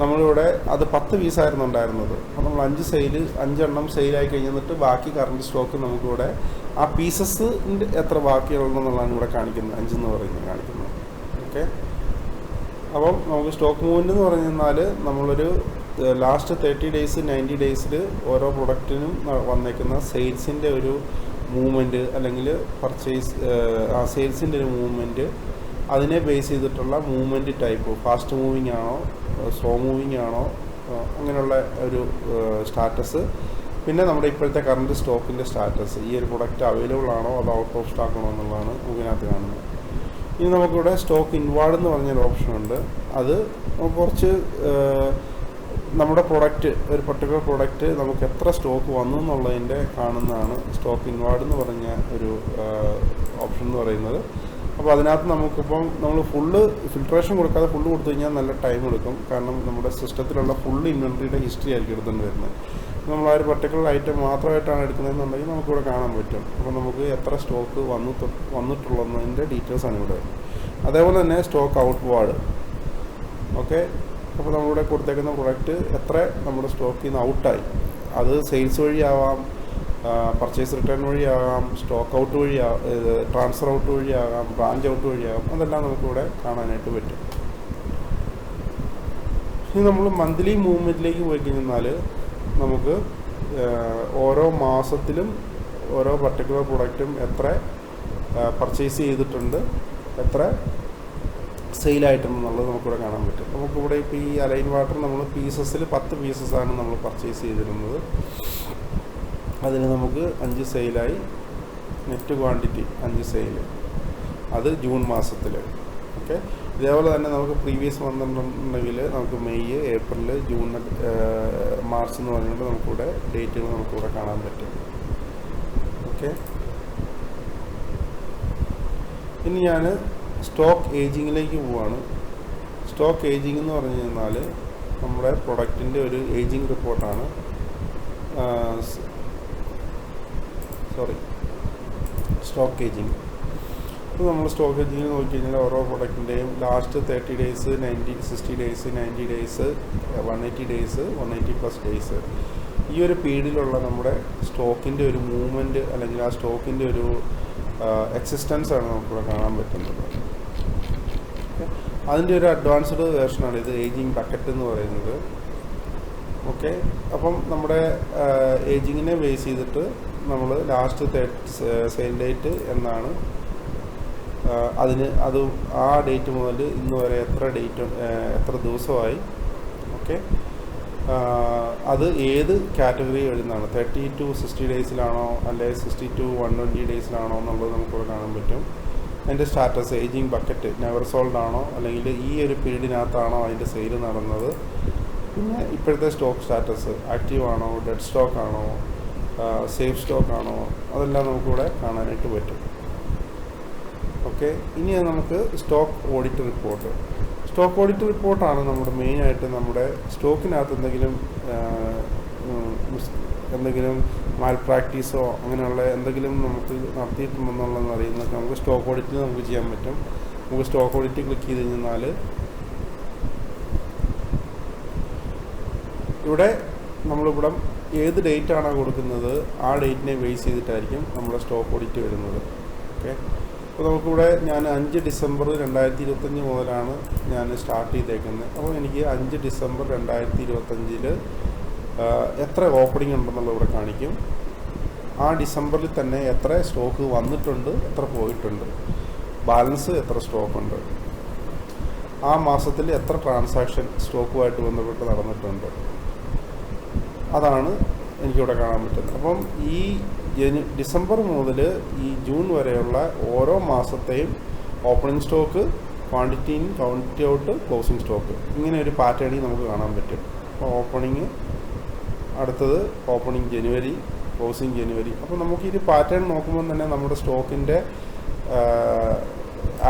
നമ്മളിവിടെ അത് 10 പീസായിരുന്നു ഉണ്ടായിരുന്നത്. അപ്പോൾ നമ്മൾ 5 എണ്ണം സെയിലായി കഴിഞ്ഞിട്ട് ബാക്കി കറണ്ട് സ്റ്റോക്ക് നമുക്കിവിടെ ആ പീസസിൻ്റെ എത്ര ബാക്കിയുള്ളതെന്നുള്ളതാണ് ഇവിടെ കാണിക്കുന്നത്. 5 എന്ന് പറയുന്നത് കാണിക്കുന്നത്. ഓക്കെ, അപ്പം നമുക്ക് സ്റ്റോക്ക് മൂവ്മെൻറ്റ് എന്ന് പറഞ്ഞു കഴിഞ്ഞാൽ നമ്മളൊരു ലാസ്റ്റ് 30 ഡേയ്സ് 90 ഡേയ്സിൽ ഓരോ പ്രൊഡക്റ്റിനും വന്നേക്കുന്ന സെയിൽസിൻ്റെ ഒരു മൂവ്മെൻറ്റ് അല്ലെങ്കിൽ പർച്ചേസ് ആ സെയിൽസിൻ്റെ ഒരു മൂവ്മെൻറ്റ്, അതിനെ ബേസ് ചെയ്തിട്ടുള്ള മൂവ്മെൻറ്റ് ടൈപ്പ്, ഫാസ്റ്റ് മൂവിങ് ആണോ സ്ലോ മൂവിങ് ആണോ, അങ്ങനെയുള്ള ഒരു സ്റ്റാറ്റസ്. പിന്നെ നമ്മുടെ ഇപ്പോഴത്തെ കറണ്ട് സ്റ്റോക്കിൻ്റെ സ്റ്റാറ്റസ്, ഈ ഒരു പ്രൊഡക്റ്റ് അവൈലബിൾ ആണോ അതോ ഔട്ട് ഓഫ് സ്റ്റോക്ക് ആണോ എന്നുള്ളതാണ് ഇതിനകത്ത് കാണുന്നത്. ഇനി നമുക്കിവിടെ സ്റ്റോക്ക് ഇൻവാർഡ് എന്ന് പറഞ്ഞൊരു ഓപ്ഷനുണ്ട്. അത് കുറച്ച് നമ്മുടെ പ്രൊഡക്റ്റ്, ഒരു പർട്ടിക്കുലർ പ്രൊഡക്റ്റ് നമുക്ക് എത്ര സ്റ്റോക്ക് വന്നു എന്നുള്ളതിൻ്റെ കാണുന്നതാണ് സ്റ്റോക്ക് ഇൻവാർഡ് എന്ന് പറഞ്ഞ ഒരു ഓപ്ഷൻ എന്ന് പറയുന്നത്. അപ്പോൾ അതിനകത്ത് നമുക്കിപ്പം നമ്മൾ ഫുള്ള് ഫിൽട്രേഷൻ കൊടുക്കാതെ ഫുള്ള് കൊടുത്തു കഴിഞ്ഞാൽ നല്ല ടൈം എടുക്കും. കാരണം നമ്മുടെ സിസ്റ്റത്തിലുള്ള ഫുൾ ഇൻവെൻട്രിയുടെ ഹിസ്റ്ററി ആയിരിക്കും എടുത്തുകൊണ്ട് വരുന്നത്. നമ്മൾ ആ ഒരു പർട്ടിക്കുലർ ഐറ്റം മാത്രമായിട്ടാണ് എടുക്കുന്നതെന്നുണ്ടെങ്കിൽ നമുക്കിവിടെ കാണാൻ പറ്റും. അപ്പോൾ നമുക്ക് എത്ര സ്റ്റോക്ക് വന്നിട്ടുള്ളതിൻ്റെ ഡീറ്റെയിൽസാണ് ഇവിടെ. അതേപോലെ തന്നെ സ്റ്റോക്ക് ഔട്ട്വാർഡ്. ഓക്കെ, അപ്പോൾ നമ്മളിവിടെ കൊടുത്തേക്കുന്ന പ്രൊഡക്റ്റ് എത്ര നമ്മുടെ സ്റ്റോക്കിൽ നിന്ന് ഔട്ടായി, അത് സെയിൽസ് വഴിയാവാം, പർച്ചേസ് റിട്ടേൺ വഴിയാകാം, സ്റ്റോക്ക് ഔട്ട് വഴിയാകാം, ട്രാൻസ്ഫർ ഔട്ട് വഴിയാകാം, ബ്രാഞ്ച് ഔട്ട് വഴിയാകാം. അതെല്ലാം നമുക്കിവിടെ കാണാനായിട്ട് പറ്റും. ഇനി നമ്മൾ മന്ത്ലി മൂവ്മെൻറ്റിലേക്ക് പോയി കഴിഞ്ഞാൽ നമുക്ക് ഓരോ മാസത്തിലും ഓരോ പർട്ടിക്കുലർ പ്രൊഡക്റ്റും എത്ര പർച്ചേസ് ചെയ്തിട്ടുണ്ട്, എത്ര സെയിലായിട്ടുണ്ടെന്നുള്ളത് നമുക്കിവിടെ കാണാൻ പറ്റും. നമുക്കിവിടെ ഇപ്പോൾ ഈ അലൈൻ വാട്ടർ നമ്മൾ പീസസിൽ 10 പീസസാണ് നമ്മൾ പർച്ചേസ് ചെയ്തിരുന്നത്. അതിന് നമുക്ക് 5 സെയിലായി, നെറ്റ് ക്വാണ്ടിറ്റി 5 സെയിൽ, അത് ജൂൺ മാസത്തിൽ. ഓക്കെ, ഇതേപോലെ തന്നെ നമുക്ക് പ്രീവിയസ് വന്നിട്ടുണ്ടെങ്കിൽ നമുക്ക് മെയ്, ഏപ്രിൽ, ജൂൺ, മാർച്ച് എന്ന് പറഞ്ഞുകൊണ്ട് നമുക്കിവിടെ ഡേറ്റുകൾ നമുക്കിവിടെ കാണാൻ പറ്റും. ഓക്കെ, ഇനി ഞാൻ സ്റ്റോക്ക് ഏജിങ്ങിലേക്ക് പോവാണ്. സ്റ്റോക്ക് ഏജിങ് എന്ന് പറഞ്ഞു കഴിഞ്ഞാൽ നമ്മുടെ പ്രൊഡക്റ്റിൻ്റെ ഒരു ഏജിങ് റിപ്പോർട്ടാണ്. Stock ageing. ഇപ്പോൾ നമ്മൾ സ്റ്റോക്ക് ഏജിങ് നോക്കിക്കഴിഞ്ഞാൽ ഓരോ പ്രൊഡക്റ്റിൻ്റെയും last 30 days, 60 days, 90 days, 180 days, 180+ days, ഈ ഒരു പീരീഡിലുള്ള നമ്മുടെ സ്റ്റോക്കിൻ്റെ ഒരു മൂവ്മെൻറ്റ് അല്ലെങ്കിൽ ആ സ്റ്റോക്കിൻ്റെ ഒരു എക്സിസ്റ്റൻസ് ആണ് നമുക്കിവിടെ കാണാൻ പറ്റുന്നത്. അതിൻ്റെ ഒരു അഡ്വാൻസ്ഡ് വേർഷനാണ് ഇത്, ഏജിങ് ബക്കറ്റ് എന്ന് പറയുന്നത്. ഓക്കെ, അപ്പം നമ്മുടെ ഏജിങ്ങിനെ ബേസ് ചെയ്തിട്ട് നമ്മൾ ലാസ്റ്റ് സെയിൽ ഡേറ്റ് എന്നാണ്, അത് ആ ഡേറ്റ് മുതൽ ഇന്ന് വരെ എത്ര ദിവസമായി. ഓക്കെ, അത് ഏത് കാറ്റഗറി വരുന്നതാണ്, 30 to 60 ഡേയ്സിലാണോ അല്ലെങ്കിൽ 60 to 120 ഡേയ്സിലാണോ എന്നുള്ളത് നമുക്കിവിടെ കാണാൻ പറ്റും. അതിൻ്റെ status, ageing bucket never sold ആണോ അല്ലെങ്കിൽ ഈ ഒരു പീരീഡിനകത്താണോ അതിൻ്റെ സെയിൽ നടന്നത്, പിന്നെ ഇപ്പോഴത്തെ സ്റ്റോക്ക് സ്റ്റാറ്റസ്, ആക്റ്റീവ് ആണോ, ഡെഡ് സ്റ്റോക്ക് ആണോ, സേഫ് സ്റ്റോക്ക് ആണോ, അതെല്ലാം നമുക്കിവിടെ കാണാനായിട്ട് പറ്റും. ഓക്കെ, ഇനി നമുക്ക് stock audit report. Stock audit റിപ്പോർട്ടാണ് നമ്മുടെ മെയിനായിട്ട് നമ്മുടെ സ്റ്റോക്കിനകത്ത് എന്തെങ്കിലും മാൽ പ്രാക്ടീസോ അങ്ങനെയുള്ള എന്തെങ്കിലും നമുക്ക് നടത്തിയിട്ടുണ്ടെന്നുള്ളതെന്ന് അറിയുന്നത് നമുക്ക് സ്റ്റോക്ക് ഓഡിറ്റിൽ നമുക്ക് ചെയ്യാൻ പറ്റും. നമുക്ക് സ്റ്റോക്ക് ഓഡിറ്റ് ക്ലിക്ക് ചെയ്ത് കഴിഞ്ഞാൽ ഇവിടെ നമ്മളിവിടെ ഏത് ഡേറ്റാണോ കൊടുക്കുന്നത് ആ ഡേറ്റിനെ ബേസ് ചെയ്തിട്ടായിരിക്കും നമ്മുടെ സ്റ്റോക്ക് ഓഡിറ്റ് വരുന്നത്. ഓക്കെ, അപ്പോൾ നമുക്കിവിടെ ഞാൻ 5 ഡിസംബർ 2025 മുതലാണ് ഞാൻ സ്റ്റാർട്ട് ചെയ്തേക്കുന്നത്. അപ്പോൾ എനിക്ക് 5 ഡിസംബർ 2025 എത്ര ഓപ്പണിംഗ് ഉണ്ടെന്നുള്ളത് ഇവിടെ കാണിക്കും. ആ ഡിസംബറിൽ തന്നെ എത്ര സ്റ്റോക്ക് വന്നിട്ടുണ്ട്, എത്ര പോയിട്ടുണ്ട്, ബാലൻസ് എത്ര സ്റ്റോക്കുണ്ട്, ആ മാസത്തിൽ എത്ര ട്രാൻസാക്ഷൻ സ്റ്റോക്കുമായിട്ട് ബന്ധപ്പെട്ട് നടന്നിട്ടുണ്ട്, അതാണ് എനിക്കിവിടെ കാണാൻ പറ്റുന്നത്. അപ്പം ഈ ഡിസംബർ മുതൽ ഈ ജൂൺ വരെയുള്ള ഓരോ മാസത്തെയും opening stock, quantity in, quantity out, closing stock, ഇങ്ങനെ ഒരു പാറ്റേണിൽ നമുക്ക് കാണാൻ പറ്റും. അപ്പോൾ ഓപ്പണിങ്, അടുത്തത് ഓപ്പണിംഗ് ജനുവരി, ക്ലോസിംഗ് ജനുവരി. അപ്പോൾ നമുക്ക് ഈ പാറ്റേൺ നോക്കുമ്പോൾ തന്നെ നമ്മുടെ സ്റ്റോക്കിൻ്റെ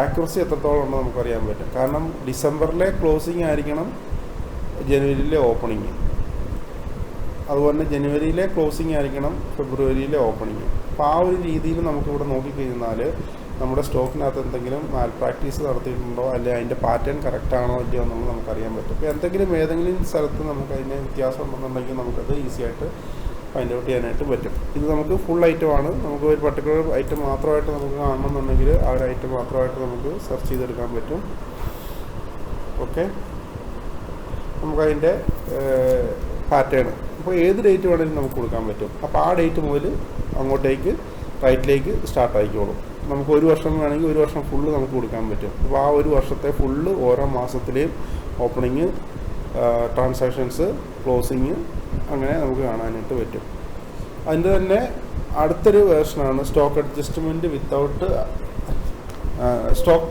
ആക്യുറസി എത്രത്തോളം ഉണ്ടെന്ന് നമുക്കറിയാൻ പറ്റും. കാരണം ഡിസംബറിലെ ക്ലോസിംഗ് ആയിരിക്കണം ജനുവരിയിലെ ഓപ്പണിങ്, അതുപോലെ ജനുവരിയിലെ ക്ലോസിംഗ് ആയിരിക്കണം ഫെബ്രുവരിയിലെ ഓപ്പണിങ്. അപ്പോൾ ആ ഒരു രീതിയിൽ നമുക്കിവിടെ നോക്കിക്കഴിഞ്ഞാൽ നമ്മുടെ സ്റ്റോക്കിനകത്ത് എന്തെങ്കിലും മാൽ പ്രാക്ടീസ് നടത്തിയിട്ടുണ്ടോ അല്ലെങ്കിൽ അതിൻ്റെ പാറ്റേൺ കറക്റ്റാണോ ഇല്ലയോ എന്നുള്ളത് നമുക്കറിയാൻ പറ്റും. അപ്പോൾ ഏതെങ്കിലും സ്ഥലത്ത് നമുക്ക് അതിൻ്റെ വ്യത്യാസം ഉണ്ടെന്നുണ്ടെങ്കിൽ നമുക്കത് ഈസി ആയിട്ട് ഫൈൻഡ് ഔട്ട് ചെയ്യാനായിട്ട് പറ്റും. ഇത് നമുക്ക് ഫുൾ ഐറ്റമാണ്. നമുക്ക് ഒരു പർട്ടിക്കുലർ ഐറ്റം മാത്രമായിട്ട് നമുക്ക് കാണണമെന്നുണ്ടെങ്കിൽ ആ ഒരു ഐറ്റം മാത്രമായിട്ട് നമുക്ക് സെർച്ച് ചെയ്തെടുക്കാൻ പറ്റും. ഓക്കെ, നമുക്കതിൻ്റെ പാറ്റേൺ ഇപ്പോൾ ഏത് ഡേറ്റ് വേണമെങ്കിലും നമുക്ക് കൊടുക്കാൻ പറ്റും. അപ്പോൾ ആ ഡേറ്റ് മുതൽ അങ്ങോട്ടേക്ക് റൈറ്റിലേക്ക് സ്റ്റാർട്ട് ആയിക്കോളും. നമുക്ക് ഒരു വർഷം വേണമെങ്കിൽ ഒരു വർഷം ഫുള്ള് നമുക്ക് കൊടുക്കാൻ പറ്റും. അപ്പോൾ ആ ഒരു വർഷത്തെ ഫുള്ള് ഓരോ മാസത്തിലെയും ഓപ്പണിങ്, ട്രാൻസാക്ഷൻസ്, ക്ലോസിങ് അങ്ങനെ നമുക്ക് കാണാനായിട്ട് പറ്റും. അതിൻ്റെ തന്നെ അടുത്തൊരു വേർഷനാണ് stock adjustment without stock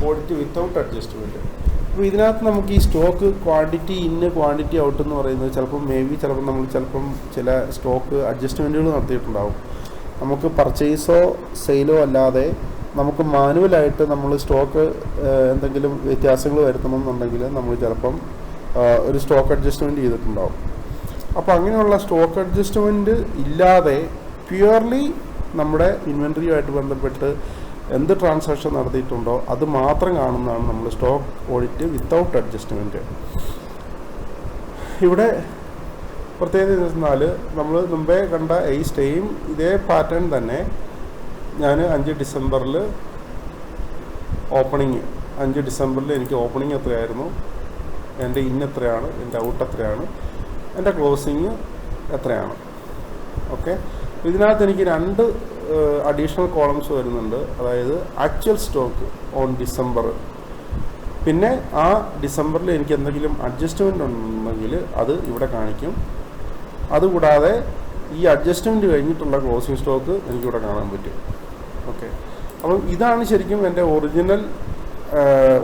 audit without adjustment. അപ്പോൾ ഇതിനകത്ത് നമുക്ക് ഈ stock quantity in quantity out എന്ന് പറയുന്നത് ചിലപ്പം നമ്മൾ ചില സ്റ്റോക്ക് അഡ്ജസ്റ്റ്മെൻറ്റുകൾ നടത്തിയിട്ടുണ്ടാവും. നമുക്ക് പർച്ചേസോ സെയിലോ അല്ലാതെ നമുക്ക് മാനുവലായിട്ട് നമ്മൾ സ്റ്റോക്ക് എന്തെങ്കിലും വ്യത്യാസങ്ങൾ വരുത്തണമെന്നുണ്ടെങ്കിൽ നമ്മൾ ചിലപ്പം ഒരു സ്റ്റോക്ക് അഡ്ജസ്റ്റ്മെൻറ്റ് ചെയ്തിട്ടുണ്ടാവും. അപ്പോൾ അങ്ങനെയുള്ള സ്റ്റോക്ക് അഡ്ജസ്റ്റ്മെൻറ്റ് ഇല്ലാതെ പ്യുവർലി നമ്മുടെ ഇൻവെൻട്രിയുമായിട്ട് ബന്ധപ്പെട്ട് എന്ത് ട്രാൻസാക്ഷൻ നടത്തിയിട്ടുണ്ടോ അത് മാത്രം കാണുന്നതാണ് നമ്മൾ സ്റ്റോക്ക് ഓഡിറ്റ് വിത്തൗട്ട് അഡ്ജസ്റ്റ്മെൻറ്റ്. ഇവിടെ പ്രത്യേകത എന്നാൽ നമ്മൾ മുമ്പേ കണ്ട ഈ സ്റ്റേയും ഇതേ പാറ്റേൺ തന്നെ ഞാൻ 5 ഡിസംബറിൽ എനിക്ക് ഓപ്പണിങ് എത്രയായിരുന്നു, എൻ്റെ ഇൻ എത്രയാണ്, എൻ്റെ ഔട്ട് എത്രയാണ്, എൻ്റെ ക്ലോസിങ് എത്രയാണ്. ഓക്കെ, ഇതിനകത്ത് എനിക്ക് 2 അഡീഷണൽ കോളംസ് വരുന്നുണ്ട്. അതായത് ആക്ച്വൽ സ്റ്റോക്ക് ഓൺ ഡിസംബർ, പിന്നെ ആ ഡിസംബറിൽ എനിക്ക് എന്തെങ്കിലും അഡ്ജസ്റ്റ്മെൻ്റ് ഉണ്ടെങ്കിൽ അത് ഇവിടെ കാണിക്കും. അതുകൂടാതെ ഈ അഡ്ജസ്റ്റ്മെൻറ്റ് കഴിഞ്ഞിട്ടുള്ള ക്ലോസിംഗ് സ്റ്റോക്ക് എനിക്കിവിടെ കാണാൻ പറ്റും. ഓക്കെ, അപ്പം ഇതാണ് ശരിക്കും എൻ്റെ ഒറിജിനൽ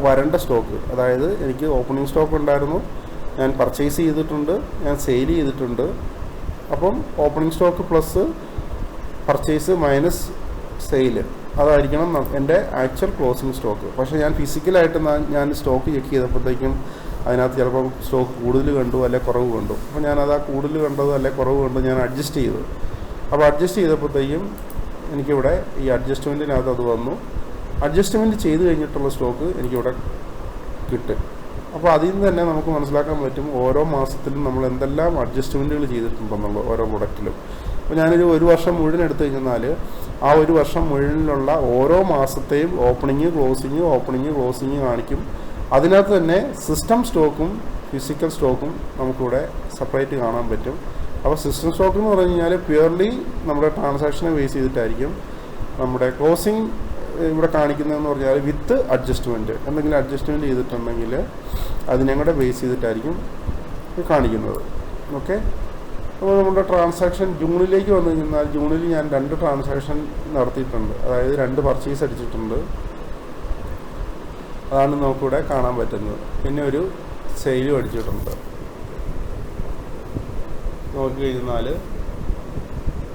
വരേണ്ട സ്റ്റോക്ക്. അതായത് എനിക്ക് ഓപ്പണിംഗ് സ്റ്റോക്ക് ഉണ്ടായിരുന്നു, ഞാൻ പർച്ചേസ് ചെയ്തിട്ടുണ്ട്, ഞാൻ സെയിൽ ചെയ്തിട്ടുണ്ട്. അപ്പം opening stock plus purchase minus sale, അതായിരിക്കണം എൻ്റെ ആക്ച്വൽ ക്ലോസിംഗ് സ്റ്റോക്ക്. പക്ഷേ ഞാൻ ഫിസിക്കലായിട്ട് ഞാൻ സ്റ്റോക്ക് ചെക്ക് ചെയ്തപ്പോഴത്തേക്കും അതിനകത്ത് ചിലപ്പം സ്റ്റോക്ക് കൂടുതൽ കണ്ടു അല്ലെ കുറവ് കണ്ടു. അപ്പോൾ ഞാനത് ആ കൂടുതൽ കണ്ടത് അല്ലെ കുറവ് കണ്ടു ഞാൻ അഡ്ജസ്റ്റ് ചെയ്തു. അപ്പോൾ അഡ്ജസ്റ്റ് ചെയ്തപ്പോഴത്തേക്കും എനിക്കിവിടെ ഈ അഡ്ജസ്റ്റ്മെൻറ്റിനകത്ത് അത് വന്നു. അഡ്ജസ്റ്റ്മെൻറ്റ് ചെയ്ത് കഴിഞ്ഞിട്ടുള്ള സ്റ്റോക്ക് എനിക്കിവിടെ കിട്ടും. അപ്പോൾ അതിൽ നിന്ന് തന്നെ നമുക്ക് മനസ്സിലാക്കാൻ പറ്റും ഓരോ മാസത്തിലും നമ്മൾ എന്തെല്ലാം അഡ്ജസ്റ്റ്മെൻറ്റുകൾ ചെയ്തിട്ടുണ്ടെന്നുള്ളത് ഓരോ പ്രൊഡക്റ്റിലും. അപ്പോൾ ഞാനൊരു 1 വർഷം മുഴുവൻ എടുത്തു കഴിഞ്ഞാൽ ആ 1 വർഷം മുഴുവനുള്ള ഓരോ മാസത്തെയും ഓപ്പണിങ് ക്ലോസിങ് കാണിക്കും. അതിനകത്ത് തന്നെ സിസ്റ്റം സ്റ്റോക്കും ഫിസിക്കൽ സ്റ്റോക്കും നമുക്കിവിടെ സെപ്പറേറ്റ് കാണാൻ പറ്റും. അപ്പോൾ സിസ്റ്റം സ്റ്റോക്ക് എന്ന് പറഞ്ഞു കഴിഞ്ഞാൽ പ്യുവർലി നമ്മുടെ ട്രാൻസാക്ഷനെ ബേസ് ചെയ്തിട്ടായിരിക്കും. നമ്മുടെ ക്ലോസിങ് ഇവിടെ കാണിക്കുന്നതെന്ന് പറഞ്ഞാൽ വിത്ത് അഡ്ജസ്റ്റ്മെൻറ്റ്, എന്തെങ്കിലും അഡ്ജസ്റ്റ്മെൻറ്റ് ചെയ്തിട്ടുണ്ടെങ്കിൽ അതിനെ കൂടെ ബേസ് ചെയ്തിട്ടായിരിക്കും കാണിക്കുന്നത്. ഓക്കെ, അപ്പോൾ നമ്മുടെ ട്രാൻസാക്ഷൻ ജൂണിലേക്ക് വന്നു കഴിഞ്ഞാൽ ജൂണിൽ ഞാൻ 2 ട്രാൻസാക്ഷൻ നടത്തിയിട്ടുണ്ട്. അതായത് 2 പർച്ചേസ് അടിച്ചിട്ടുണ്ട്. അതാണ് നമുക്കിവിടെ കാണാൻ പറ്റുന്നത്. പിന്നെ ഒരു സെയിലും അടിച്ചിട്ടുണ്ട്. നോക്കി കഴിഞ്ഞാൽ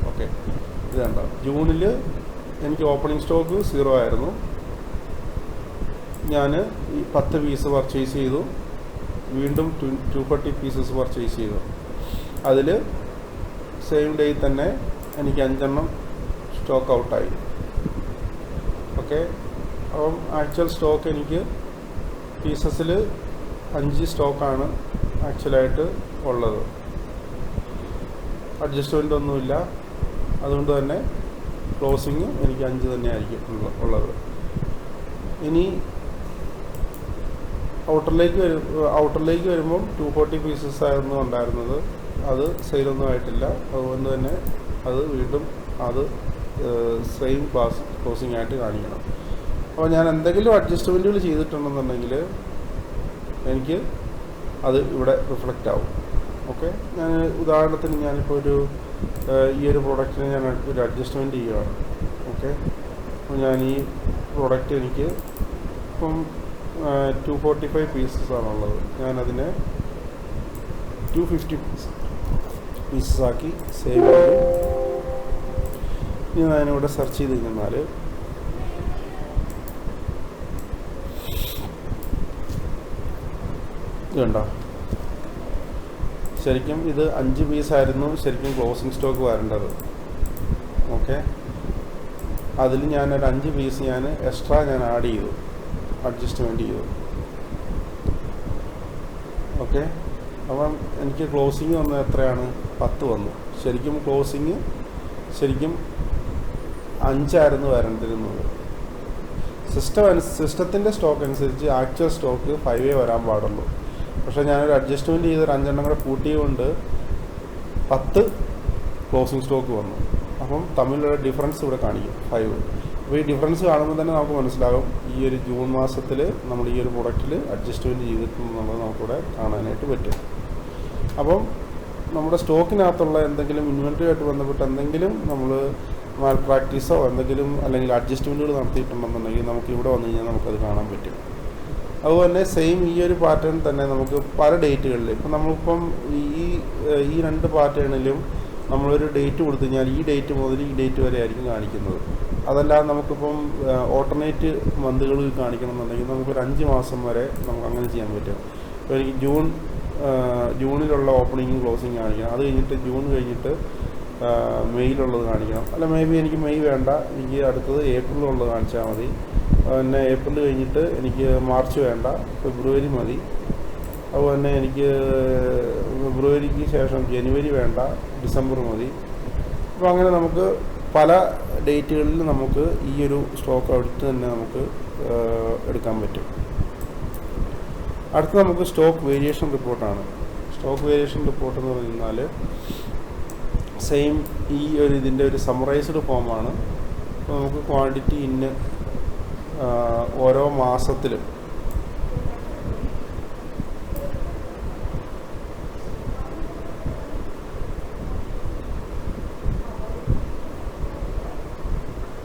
ഓക്കെ, ഇത് കണ്ടോ, ജൂണിൽ എനിക്ക് ഓപ്പണിംഗ് സ്റ്റോക്ക് 0 ആയിരുന്നു. ഞാൻ ഈ 10 പീസ് പർച്ചേസ് ചെയ്തു, വീണ്ടും 240 പീസസ് പർച്ചേസ് ചെയ്തു. അതിൽ സെയിം ഡേയിൽ തന്നെ എനിക്ക് 5 എണ്ണം സ്റ്റോക്ക് ഔട്ടായി. ഓക്കെ, അപ്പം ആക്ച്വൽ സ്റ്റോക്ക് എനിക്ക് പീസസിൽ 5 സ്റ്റോക്കാണ് ആക്ച്വലായിട്ട് ഉള്ളത്. അഡ്ജസ്റ്റ്മെൻ്റ് ഒന്നുമില്ല. അതുകൊണ്ട് തന്നെ ക്ലോസിങ് എനിക്ക് 5 തന്നെ ആയിരിക്കും ഉള്ളത്. ഇനി ഔട്ടറിലേക്ക് വരുമ്പം 240 പീസസ് ആയിരുന്നു ഉണ്ടായിരുന്നത്. അത് സെയിലൊന്നും ആയിട്ടില്ല. അതുകൊണ്ട് തന്നെ അത് വീണ്ടും സെയിം ക്ലോസിംഗ് ആയിട്ട് കാണിക്കണം. അപ്പോൾ ഞാൻ എന്തെങ്കിലും അഡ്ജസ്റ്റ്മെൻറ്റുകൾ ചെയ്തിട്ടുണ്ടെന്നുണ്ടെങ്കിൽ എനിക്ക് അത് ഇവിടെ റിഫ്ലക്റ്റ് ആവും. ഓക്കെ, ഞാൻ ഉദാഹരണത്തിന് ഞാനിപ്പോൾ ഈ ഒരു പ്രോഡക്റ്റിന് ഞാൻ ഒരു അഡ്ജസ്റ്റ്മെൻറ്റ് ചെയ്യുകയാണ്. ഓക്കെ, അപ്പോൾ ഞാൻ ഈ പ്രോഡക്റ്റ് എനിക്ക് ഇപ്പം 245 പീസസ് ആണുള്ളത്. ഞാനതിനെ 250 പീസസ് ആക്കി സേവ് ചെയ്തു. ഇനി ഞാനിവിടെ സെർച്ച് ചെയ്ത് കഴിഞ്ഞാൽ ഇതുണ്ടോ, ശരിക്കും ഇത് 5 പീസായിരുന്നു ശരിക്കും ക്ലോസിംഗ് സ്റ്റോക്ക് വരേണ്ടത്. ഓക്കെ, അതിൽ ഞാനൊരു 5 പീസ് എക്സ്ട്രാ ആഡ് ചെയ്തു, അഡ്ജസ്റ്റ്മെൻറ്റ് ചെയ്തു. ഓക്കെ, അപ്പം എനിക്ക് ക്ലോസിങ് വന്നത് എത്രയാണ്? 10 വന്നു. ശരിക്കും ക്ലോസിങ് 5 ആയിരുന്നു വരേണ്ടിരുന്നത്. സിസ്റ്റത്തിൻ്റെ സ്റ്റോക്ക് അനുസരിച്ച് ആക്ച്വൽ സ്റ്റോക്ക് 5 വരാൻ പാടുള്ളൂ. പക്ഷേ ഞാനൊരു അഡ്ജസ്റ്റ്മെൻറ്റ് ചെയ്ത് 5 എണ്ണം കൂടെ കൂട്ടിയതുകൊണ്ട് 10 ക്ലോസിംഗ് സ്റ്റോക്ക് വന്നു. അപ്പം തമ്മിലുള്ള ഡിഫറൻസ് ഇവിടെ കാണിക്കും 5. അപ്പോൾ ഈ ഡിഫറൻസ് കാണുമ്പോൾ തന്നെ നമുക്ക് മനസ്സിലാകും ഈ ഒരു ജൂൺ മാസത്തിൽ നമ്മൾ ഈ ഒരു പ്രൊഡക്റ്റിൽ അഡ്ജസ്റ്റ്മെൻറ്റ് ചെയ്തിട്ടുണ്ടെന്നുള്ളത് നമുക്കിവിടെ കാണാനായിട്ട് പറ്റും. അപ്പം നമ്മുടെ സ്റ്റോക്കിനകത്തുള്ള എന്തെങ്കിലും ഇൻവെൻറ്ററിയായിട്ട് ബന്ധപ്പെട്ട് എന്തെങ്കിലും നമ്മൾ മാൽ പ്രാക്ടീസോ എന്തെങ്കിലും അല്ലെങ്കിൽ അഡ്ജസ്റ്റ്മെൻറ്റുകൾ നടത്തിയിട്ടുണ്ടെന്നുണ്ടെങ്കിൽ നമുക്ക് ഇവിടെ വന്നു കഴിഞ്ഞാൽ നമുക്കത് കാണാൻ പറ്റും. അതുപോലെ തന്നെ സെയിം ഈ ഒരു പാറ്റേൺ തന്നെ നമുക്ക് പല ഡേറ്റുകളിൽ ഇപ്പം നമ്മളിപ്പം ഈ 2 പാറ്റേണിലും നമ്മളൊരു ഡേറ്റ് കൊടുത്തു കഴിഞ്ഞാൽ ഈ ഡേറ്റ് മുതൽ ഈ ഡേറ്റ് വരെ ആയിരിക്കും കാണിക്കുന്നത്. അതല്ലാതെ നമുക്കിപ്പം ഓൾട്ടർനേറ്റ് മന്തുകൾ കാണിക്കണമെന്നുണ്ടെങ്കിൽ നമുക്കൊരു 5 മാസം വരെ നമുക്ക് അങ്ങനെ ചെയ്യാൻ പറ്റും. ഇപ്പോൾ എനിക്ക് ജൂണിലുള്ള ഓപ്പണിങ്ങും ക്ലോസിങ് കാണിക്കണം, അത് കഴിഞ്ഞിട്ട് ജൂൺ കഴിഞ്ഞിട്ട് മെയ്യിലുള്ളത് കാണിക്കണം, അല്ല മേ ബി എനിക്ക് മെയ് വേണ്ട, എനിക്ക് അടുത്തത് ഏപ്രിലുള്ളത് കാണിച്ചാൽ മതി. പിന്നെ ഏപ്രിൽ കഴിഞ്ഞിട്ട് എനിക്ക് മാർച്ച് വേണ്ട, ഫെബ്രുവരി മതി. അതുപോലെ തന്നെ എനിക്ക് ഫെബ്രുവരിക്ക് ശേഷം ജനുവരി വേണ്ട, ഡിസംബർ മതി. അപ്പോൾ അങ്ങനെ നമുക്ക് പല ഡേറ്റുകളിൽ നമുക്ക് ഈ ഒരു സ്റ്റോക്ക് അടുത്ത് തന്നെ നമുക്ക് എടുക്കാൻ പറ്റും. അടുത്ത് നമുക്ക് സ്റ്റോക്ക് വേരിയേഷൻ റിപ്പോർട്ടാണ്. സ്റ്റോക്ക് വേരിയേഷൻ റിപ്പോർട്ട് എന്ന് പറഞ്ഞാൽ സെയിം ഈ ഒരു ഇതിൻ്റെ ഒരു സമ്മറൈസ്ഡ് ഫോമാണ്. അപ്പോൾ നമുക്ക് ക്വാണ്ടിറ്റി ഇന്ന് ഓരോ മാസത്തിലും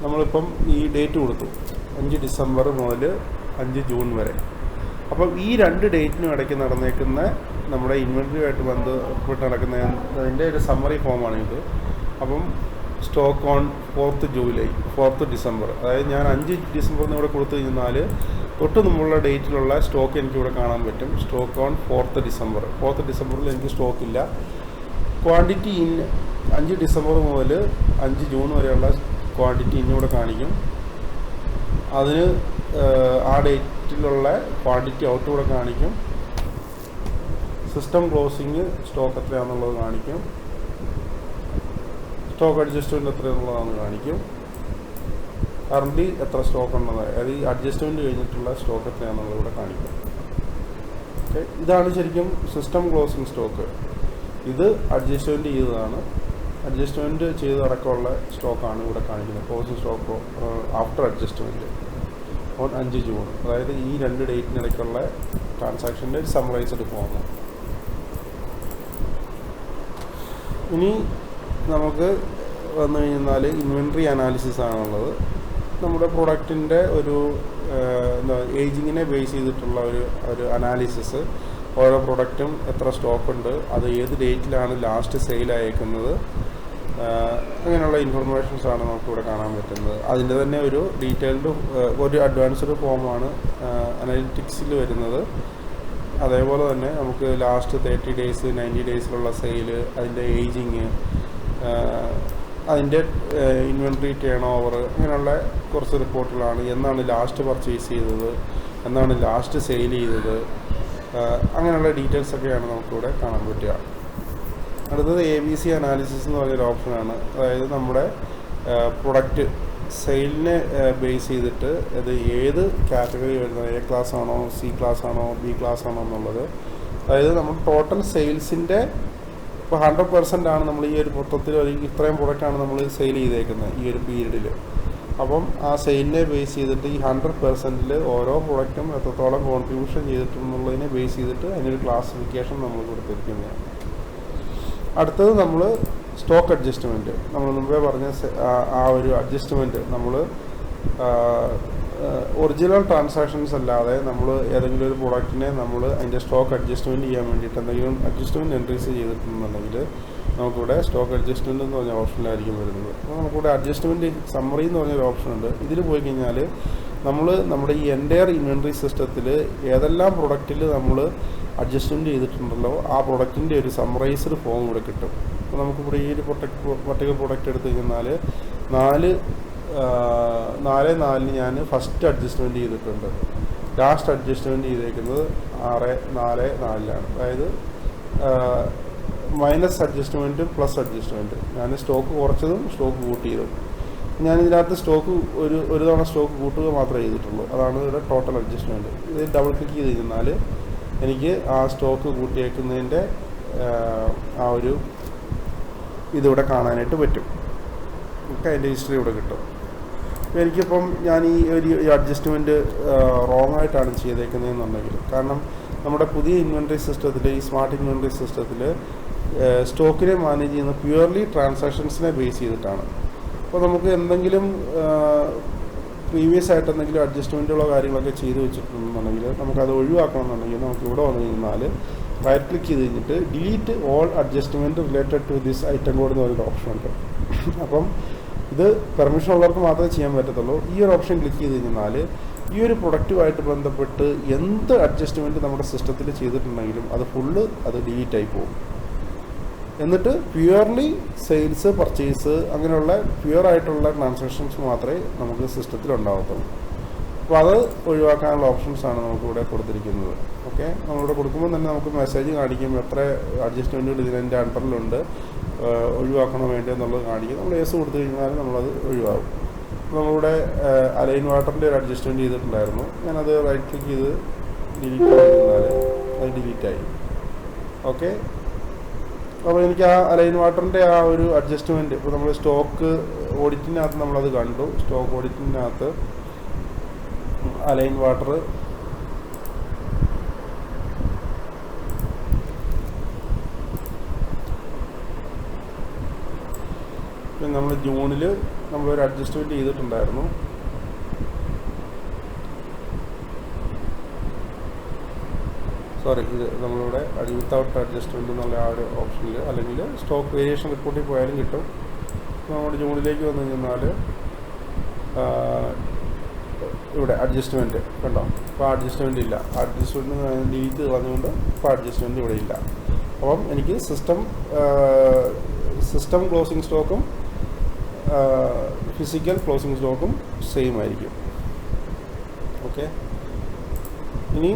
നമ്മളിപ്പം ഈ ഡേറ്റ് കൊടുത്തു 5 ഡിസംബർ മുതൽ 5 ജൂൺ വരെ. അപ്പം ഈ 2 ഡേറ്റിനും ഇടയ്ക്ക് നടന്നേക്കുന്ന നമ്മുടെ ഇൻവെൻറ്ററിയുമായിട്ട് ബന്ധപ്പെട്ട് നടക്കുന്ന അതിൻ്റെ ഒരു സമ്മറി ഫോമാണ് ഇത്. അപ്പം stock on 4th July 4th December, അതായത് ഞാൻ 5 ഡിസംബറിന് ഇവിടെ കൊടുത്തു കഴിഞ്ഞാൽ തൊട്ട് മുമ്പുള്ള ഡേറ്റിലുള്ള സ്റ്റോക്ക് എനിക്കിവിടെ കാണാൻ പറ്റും. Stock on 4th December. 4th ഡിസംബറിൽ എനിക്ക് സ്റ്റോക്കില്ല. ക്വാണ്ടിറ്റി ഇൻ 5 ഡിസംബർ മുതൽ 5 ജൂൺ വരെയുള്ള ക്വാണ്ടിറ്റി ഇന്നിവിടെ കാണിക്കും. അതിന് ആ ഡേറ്റിലുള്ള ക്വാണ്ടിറ്റി ഔട്ട് ഇവിടെ കാണിക്കും. സിസ്റ്റം ക്ലോസിങ് സ്റ്റോക്ക് എത്രയാണെന്നുള്ളത് കാണിക്കും. സ്റ്റോക്ക് അഡ്ജസ്റ്റ്മെൻറ്റ് എത്രയാണെന്നുള്ളതാണ് കാണിക്കും. കറൻ്റ് എത്ര സ്റ്റോക്ക് ഉണ്ടെന്ന്, അതായത് ഈ അഡ്ജസ്റ്റ്മെൻറ്റ് കഴിഞ്ഞിട്ടുള്ള സ്റ്റോക്ക് എത്രയാണെന്നുള്ളത് ഇവിടെ കാണിക്കും. ഓക്കെ, ഇതാണ് ശരിക്കും സിസ്റ്റം ക്ലോസിങ് സ്റ്റോക്ക്. ഇത് അഡ്ജസ്റ്റ്മെൻറ്റ് ചെയ്തതാണ്. അഡ്ജസ്റ്റ്മെൻറ്റ് ചെയ്തടക്കമുള്ള സ്റ്റോക്കാണ് ഇവിടെ കാണിക്കുന്നത്. Closing stock after adjustment on 5 June, അതായത് ഈ 2 ഡേറ്റിനിടയ്ക്കുള്ള ട്രാൻസാക്ഷൻ്റെ സമ്മറൈസ്ഡ് ഫോം. ഇനി നമുക്ക് വന്നു കഴിഞ്ഞാൽ ഇൻവെൻട്രി അനാലിസിസ് ആണുള്ളത്. നമ്മുടെ പ്രൊഡക്റ്റിൻ്റെ ഒരു ഏജിങ്ങിനെ ബേസ് ചെയ്തിട്ടുള്ള ഒരു അനാലിസിസ്. ഓരോ പ്രൊഡക്റ്റും എത്ര സ്റ്റോക്കുണ്ട്, അത് ഏത് ഡേറ്റിലാണ് ലാസ്റ്റ് സെയിലായേക്കുന്നത്, അങ്ങനെയുള്ള ഇൻഫർമേഷൻസാണ് നമുക്കിവിടെ കാണാൻ പറ്റുന്നത്. അതിൻ്റെ തന്നെ ഒരു ഡീറ്റെയിൽഡ് ഒരു അഡ്വാൻസ്ഡ് ഫോമാണ് അനലിറ്റിക്സിൽ വരുന്നത്. അതേപോലെ തന്നെ നമുക്ക് ലാസ്റ്റ് 30 ഡേയ്സ് 90 ഡേയ്സിലുള്ള സെയില്, അതിൻ്റെ ഏജിങ്, അതിൻ്റെ ഇൻവെൻട്രി ടേൺ ഓവർ, അങ്ങനെയുള്ള കുറച്ച് റിപ്പോർട്ടുകളാണ്. എന്നാണ് ലാസ്റ്റ് പർച്ചേസ് ചെയ്തത്, എന്നാണ് ലാസ്റ്റ് സെയിൽ ചെയ്തത്, അങ്ങനെയുള്ള ഡീറ്റെയിൽസൊക്കെയാണ് നമുക്കിവിടെ കാണാൻ പറ്റുക. അടുത്തത് ABC അനാലിസിസ് എന്ന് പറഞ്ഞൊരു ഓപ്ഷനാണ്. അതായത് നമ്മുടെ പ്രൊഡക്റ്റ് സെയിലിനെ ബേസ് ചെയ്തിട്ട് അത് ഏത് കാറ്റഗറി വരുന്നത്, A ക്ലാസ് ആണോ, C ക്ലാസ് ആണോ, B ക്ലാസ് ആണോ എന്നുള്ളത്. അതായത് നമ്മൾ ടോട്ടൽ സെയിൽസിൻ്റെ ഇപ്പോൾ 100% ആണ് നമ്മൾ ഈ ഒരു മൊത്തത്തിൽ ഇത്രയും പ്രൊഡക്റ്റാണ് നമ്മൾ സെയിൽ ചെയ്തേക്കുന്നത് ഈ ഒരു പീരീഡിൽ. അപ്പം ആ സെയിലിനെ ബേസ് ചെയ്തിട്ട് ഈ 100%ൽ ഓരോ പ്രൊഡക്റ്റും എത്രത്തോളം കോൺട്രിബ്യൂഷൻ ചെയ്തിട്ടുണ്ടെന്നുള്ളതിനെ ബേസ് ചെയ്തിട്ട് അതിനൊരു ക്ലാസിഫിക്കേഷൻ നമ്മൾ കൊടുത്തിരിക്കുന്നതാണ്. അടുത്തത് നമ്മൾ സ്റ്റോക്ക് അഡ്ജസ്റ്റ്മെൻറ്റ്. നമ്മൾ മുമ്പേ പറഞ്ഞ ആ ഒരു അഡ്ജസ്റ്റ്മെൻറ്റ് നമ്മൾ ഒറിജിനൽ ട്രാൻസാക്ഷൻസ് അല്ലാതെ നമ്മൾ ഏതെങ്കിലും ഒരു പ്രൊഡക്റ്റിനെ നമ്മൾ അതിൻ്റെ സ്റ്റോക്ക് അഡ്ജസ്റ്റ്മെൻറ്റ് ചെയ്യാൻ വേണ്ടിയിട്ട് എന്തെങ്കിലും അഡ്ജസ്റ്റ്മെൻറ്റ് എൻട്രീസ് ചെയ്തിട്ടുണ്ടെന്നുണ്ടെങ്കിൽ നമുക്കിവിടെ സ്റ്റോക്ക് അഡ്ജസ്റ്റ്മെൻറ്റ് എന്ന് പറഞ്ഞ ഓപ്ഷനിലായിരിക്കും വരുന്നത്. അപ്പോൾ നമുക്കിവിടെ അഡ്ജസ്റ്റ്മെൻറ്റ് സമ്മറി എന്ന് പറഞ്ഞൊരു ഓപ്ഷനുണ്ട്. ഇതിൽ പോയി കഴിഞ്ഞാൽ നമ്മൾ നമ്മുടെ ഈ എൻ്റയർ ഇൻവെൻട്രി സിസ്റ്റത്തിൽ ഏതെല്ലാം പ്രൊഡക്റ്റിൽ നമ്മൾ അഡ്ജസ്റ്റ്മെൻറ്റ് ചെയ്തിട്ടുണ്ടല്ലോ ആ പ്രൊഡക്റ്റിൻ്റെ ഒരു സമ്മറൈസ്ഡ് ഫോം ഇവിടെ കിട്ടും. അപ്പോൾ നമുക്കിവിടെ ഈ ഒരു പർട്ടിക്കുലർ പ്രൊഡക്റ്റ് എടുത്തു കഴിഞ്ഞാൽ 4/4 ഞാൻ ഫസ്റ്റ് അഡ്ജസ്റ്റ്മെൻറ്റ് ചെയ്തിട്ടുണ്ട്. ലാസ്റ്റ് അഡ്ജസ്റ്റ്മെൻറ്റ് ചെയ്തേക്കുന്നത് 6/4/4 അതായത് മൈനസ് അഡ്ജസ്റ്റ്മെൻറ്റും പ്ലസ് അഡ്ജസ്റ്റ്മെൻറ്റും. ഞാൻ സ്റ്റോക്ക് കുറച്ചതും സ്റ്റോക്ക് കൂട്ടിയതും. ഞാനിതിനകത്ത് സ്റ്റോക്ക് ഒരു തവണ സ്റ്റോക്ക് കൂട്ടുക മാത്രമേ ചെയ്തിട്ടുള്ളൂ. അതാണ് ഇവിടെ ടോട്ടൽ അഡ്ജസ്റ്റ്മെൻറ്റ്. ഇത് ഡബിൾ ക്ലിക്ക് ചെയ്ത് കഴിഞ്ഞാൽ എനിക്ക് ആ സ്റ്റോക്ക് കൂട്ടിയേക്കുന്നതിൻ്റെ ആ ഒരു ഇതിവിടെ കാണാനായിട്ട് പറ്റും. ഒക്കെ അതിൻ്റെ ഹിസ്റ്ററി ഇവിടെ കിട്ടും. അപ്പോൾ എനിക്കിപ്പം ഞാൻ ഈ ഒരു അഡ്ജസ്റ്റ്മെൻറ്റ് റോങ് ആയിട്ടാണ് ചെയ്തേക്കുന്നതെന്നുണ്ടെങ്കിൽ, കാരണം നമ്മുടെ പുതിയ ഇൻവെൻറ്ററി സിസ്റ്റത്തിൽ, ഈ സ്മാർട്ട് ഇൻവെൻറ്ററി സിസ്റ്റത്തിൽ സ്റ്റോക്കിനെ മാനേജ് ചെയ്യുന്ന പ്യുവർലി ട്രാൻസാക്ഷൻസിനെ ബേസ് ചെയ്തിട്ടാണ്. അപ്പോൾ നമുക്ക് എന്തെങ്കിലും പ്രീവിയസ് ആയിട്ട് എന്തെങ്കിലും അഡ്ജസ്റ്റ്മെൻറ്റുകളോ കാര്യങ്ങളൊക്കെ ചെയ്ത് വെച്ചിട്ടുണ്ടെന്നുണ്ടെങ്കിൽ നമുക്കത് ഒഴിവാക്കണമെന്നുണ്ടെങ്കിൽ നമുക്ക് ഇവിടെ വന്നു കഴിഞ്ഞാൽ റൈറ്റ് ക്ലിക്ക് ചെയ്ത് കഴിഞ്ഞിട്ട് delete all adjustment related to this item code എന്ന് പറയുന്ന ഓപ്ഷൻ ഉണ്ട്. അപ്പം ഇത് പെർമിഷൻ ഉള്ളവർക്ക് മാത്രമേ ചെയ്യാൻ പറ്റത്തുള്ളൂ. ഈ ഒരു ഓപ്ഷൻ ക്ലിക്ക് ചെയ്ത് കഴിഞ്ഞാൽ ഈ ഒരു പ്രൊഡക്റ്റുമായിട്ട് ബന്ധപ്പെട്ട് എന്ത് അഡ്ജസ്റ്റ്മെൻറ്റ് നമ്മുടെ സിസ്റ്റത്തിൽ ചെയ്തിട്ടുണ്ടെങ്കിലും അത് ഫുള്ള് അത് ഡിലീറ്റ് ആയി പോകും. എന്നിട്ട് പ്യുവർലി സെയിൽസ്, പർച്ചേസ് അങ്ങനെയുള്ള പ്യുവറായിട്ടുള്ള ട്രാൻസാക്ഷൻസ് മാത്രമേ നമുക്ക് സിസ്റ്റത്തിൽ ഉണ്ടാകത്തുള്ളൂ. അപ്പോൾ അത് ഒഴിവാക്കാനുള്ള ഓപ്ഷൻസാണ് നമുക്കിവിടെ കൊടുത്തിരിക്കുന്നത്. ഓക്കെ, നമ്മളിവിടെ കൊടുക്കുമ്പോൾ തന്നെ നമുക്ക് മെസ്സേജ് കാണിക്കും എത്ര അഡ്ജസ്റ്റ്മെൻറ്റുകൾ ഇതിൻ്റെ അണ്ടറിലുണ്ട്, ഒഴിവാക്കണോ വേണ്ടോ എന്നുള്ളത് കാണിക്കും. നമ്മൾ യെസ് കൊടുത്തു കഴിഞ്ഞാൽ നമ്മളത് ഒഴിവാകും. നമ്മളിവിടെ അലൈൻ വാട്ടറിൻ്റെ ഒരു അഡ്ജസ്റ്റ്മെൻറ്റ് ചെയ്തിട്ടുണ്ടായിരുന്നു. ഞാനത് റൈറ്റ് ക്ലിക്ക് ചെയ്ത് ഡിലീറ്റ് ചെയ്താൽ അത് ഡിലീറ്റായി. ഓക്കെ, അപ്പോൾ എനിക്ക് ആ അലൈൻ വാട്ടറിൻ്റെ ആ ഒരു അഡ്ജസ്റ്റ്മെൻറ്റ് ഇപ്പോൾ നമ്മൾ സ്റ്റോക്ക് ഓഡിറ്റിനകത്ത് നമ്മളത് കണ്ടു. സ്റ്റോക്ക് ഓഡിറ്റിനകത്ത് അലൈൻ വാട്ടർ പിന്നെ നമ്മൾ ജൂണിൽ നമ്മളൊരു അഡ്ജസ്റ്റ്മെൻറ്റ് ചെയ്തിട്ടുണ്ടായിരുന്നു. സോറി, ഇത് നമ്മളിവിടെ വിത്തൗട്ട് അഡ്ജസ്റ്റ്മെൻറ്റ് എന്നുള്ള ആ ഒരു ഓപ്ഷനിൽ, അല്ലെങ്കിൽ സ്റ്റോക്ക് വേരിയേഷൻ റിപ്പോർട്ടിൽ പോയാലും കിട്ടും. നമ്മുടെ ജൂണിലേക്ക് വന്നു കഴിഞ്ഞാൽ ഇവിടെ അഡ്ജസ്റ്റ്മെൻറ്റ് കണ്ടോ. ഇപ്പോൾ അഡ്ജസ്റ്റ്മെൻറ്റ് ഇല്ല. അഡ്ജസ്റ്റ്മെൻറ്റ് ഡിലീറ്റ് കളഞ്ഞുകൊണ്ട് ഇപ്പോൾ അഡ്ജസ്റ്റ്മെൻറ്റ് ഇവിടെ ഇല്ല. അപ്പം എനിക്ക് സിസ്റ്റം ക്ലോസിംഗ് സ്റ്റോക്കും ഫിസിക്കൽ ക്ലോസിംഗ് സ്റ്റോക്കും സെയിം ആയിരിക്കും. ഓക്കെ, ഇനി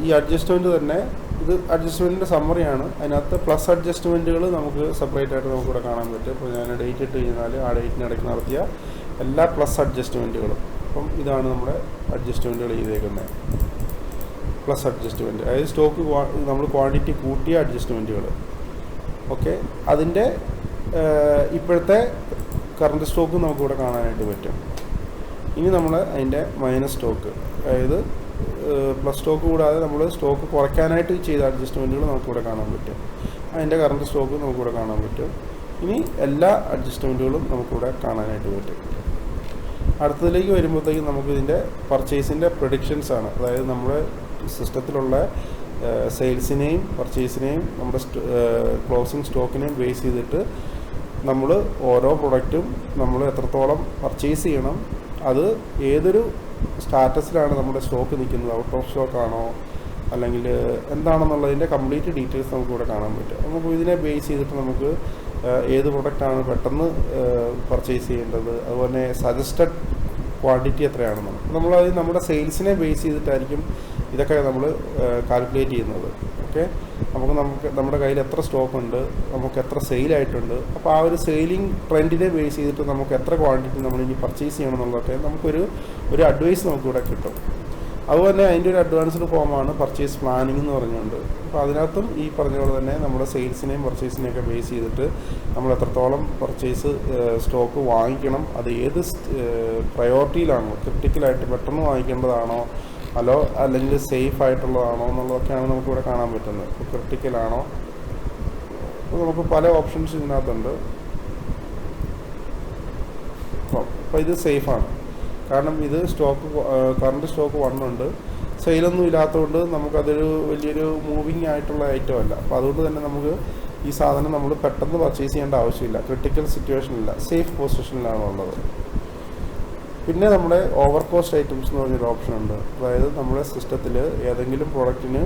ഈ അഡ്ജസ്റ്റ്മെൻറ്റ് തന്നെ, ഇത് അഡ്ജസ്റ്റ്മെൻറ്റിൻ്റെ സമ്മറിയാണ്. അതിനകത്ത് പ്ലസ് അഡ്ജസ്റ്റ്മെൻറ്റുകൾ നമുക്ക് സെപ്പറേറ്റ് ആയിട്ട് നമുക്കിവിടെ കാണാൻ പറ്റും. ഇപ്പോൾ ഞാൻ ഡേറ്റ് ഇട്ട് കഴിഞ്ഞാൽ ആ ഡേറ്റിനിടയ്ക്ക് നടത്തിയ എല്ലാ പ്ലസ് അഡ്ജസ്റ്റ്മെൻറ്റുകളും, അപ്പം ഇതാണ് നമ്മുടെ അഡ്ജസ്റ്റ്മെൻറ്റുകൾ ചെയ്തേക്കുന്നത്. പ്ലസ് അഡ്ജസ്റ്റ്മെൻറ്റ്, അതായത് സ്റ്റോക്ക് നമ്മൾ ക്വാണ്ടിറ്റി കൂട്ടിയ അഡ്ജസ്റ്റ്മെൻറ്റുകൾ. ഓക്കെ, അതിൻ്റെ ഇപ്പോഴത്തെ കറണ്ട് സ്റ്റോക്ക് നമുക്കിവിടെ കാണാനായിട്ട് പറ്റും. ഇനി നമ്മൾ അതിൻ്റെ മൈനസ് സ്റ്റോക്ക്, അതായത് പ്ലസ് സ്റ്റോക്ക് കൂടാതെ നമ്മൾ സ്റ്റോക്ക് കുറയ്ക്കാനായിട്ട് ചെയ്ത അഡ്ജസ്റ്റ്മെൻറ്റുകൾ നമുക്കിവിടെ കാണാൻ പറ്റും. അതിൻ്റെ കറണ്ട് സ്റ്റോക്ക് നമുക്കിവിടെ കാണാൻ പറ്റും. ഇനി എല്ലാ അഡ്ജസ്റ്റ്മെൻറ്റുകളും നമുക്കിവിടെ കാണാനായിട്ട് പറ്റും. അടുത്തതിലേക്ക് വരുമ്പോഴത്തേക്കും നമുക്കിതിൻ്റെ പർച്ചേസിൻ്റെ പ്രഡിക്ഷൻസ് ആണ്. അതായത് നമ്മുടെ സിസ്റ്റത്തിലുള്ള സെയിൽസിനെയും പർച്ചേസിനെയും നമ്മുടെ ക്ലോസിംഗ് സ്റ്റോക്കിനെയും ബേസ് ചെയ്തിട്ട് നമ്മൾ ഓരോ പ്രൊഡക്റ്റും നമ്മൾ എത്രത്തോളം പർച്ചേസ് ചെയ്യണം, അത് ഏതൊരു സ്റ്റാറ്റസിലാണ് നമ്മുടെ സ്റ്റോക്ക് നിൽക്കുന്നത്, ഔട്ട് ഓഫ് സ്റ്റോക്ക് ആണോ അല്ലെങ്കിൽ എന്താണെന്നുള്ളതിൻ്റെ കംപ്ലീറ്റ് ഡീറ്റെയിൽസ് നമുക്കിവിടെ കാണാൻ പറ്റും. നമുക്ക് ഇതിനെ ബേസ് ചെയ്തിട്ട് നമുക്ക് ഏത് പ്രൊഡക്റ്റാണ് പെട്ടെന്ന് പർച്ചേസ് ചെയ്യേണ്ടത്, അതുപോലെ സജസ്റ്റഡ് ക്വാണ്ടിറ്റി എത്രയാണെന്നുള്ളത്. നമ്മളത് നമ്മുടെ സെയിൽസിനെ ബേസ് ചെയ്തിട്ടായിരിക്കും ഇതൊക്കെ നമ്മൾ കാൽക്കുലേറ്റ് ചെയ്യുന്നത്. ഓക്കെ, നമുക്ക് നമ്മുടെ കയ്യിൽ എത്ര സ്റ്റോക്ക് ഉണ്ട്, നമുക്ക് എത്ര സെയിലായിട്ടുണ്ട്, അപ്പോൾ ആ ഒരു സെയിലിംഗ് ട്രെൻഡിനെ ബേസ് ചെയ്തിട്ട് നമുക്ക് എത്ര ക്വാണ്ടിറ്റി നമ്മളിനി പർച്ചേസ് ചെയ്യണം എന്നുള്ളതൊക്കെ നമുക്കൊരു അഡ്വൈസ് നമുക്കിവിടെ കിട്ടും. അതുപോലെ അതിൻ്റെ ഒരു അഡ്വാൻസ്ഡ് ഫോമാണ് പർച്ചേസ് പ്ലാനിംഗ് എന്ന് പറഞ്ഞുകൊണ്ട്. അപ്പോൾ അതിനകത്തും ഈ പറഞ്ഞ പോലെ തന്നെ നമ്മുടെ സെയിൽസിനെയും പർച്ചേസിനെയൊക്കെ ബേസ് ചെയ്തിട്ട് നമ്മൾ എത്രത്തോളം പർച്ചേസ് സ്റ്റോക്ക് വാങ്ങിക്കണം, അത് ഏത് പ്രയോറിറ്റിയിലാണോ, ക്രിട്ടിക്കലായിട്ട് പെട്ടെന്ന് വാങ്ങിക്കേണ്ടതാണോ അല്ലെങ്കിൽ സേഫ് ആയിട്ടുള്ളതാണോ എന്നുള്ളതൊക്കെയാണ് നമുക്കിവിടെ കാണാൻ പറ്റുന്നത്. ഇപ്പോൾ ക്രിട്ടിക്കലാണോ, അപ്പോൾ നമുക്ക് പല ഓപ്ഷൻസ് ഇതിനകത്തുണ്ട്. അപ്പോൾ ഇത് സേഫാണ്, കാരണം ഇത് കറണ്ട് സ്റ്റോക്ക് 1 ഉണ്ട്. സെയിലൊന്നും ഇല്ലാത്തതുകൊണ്ട് നമുക്കതൊരു വലിയൊരു മൂവിങ് ആയിട്ടുള്ള ഐറ്റം അല്ല. അപ്പോൾ അതുകൊണ്ട് തന്നെ നമുക്ക് ഈ സാധനം നമ്മൾ പെട്ടെന്ന് പർച്ചേസ് ചെയ്യേണ്ട ആവശ്യമില്ല. ക്രിട്ടിക്കൽ സിറ്റുവേഷനില്ല, സേഫ് പൊസിഷനിലാണ് ഉള്ളത്. പിന്നെ നമ്മുടെ ഓവർ കോസ്റ്റ് ഐറ്റംസ് എന്ന് പറഞ്ഞൊരു ഓപ്ഷൻ ഉണ്ട്. അതായത് നമ്മുടെ സിസ്റ്റത്തിൽ ഏതെങ്കിലും പ്രോഡക്റ്റിന്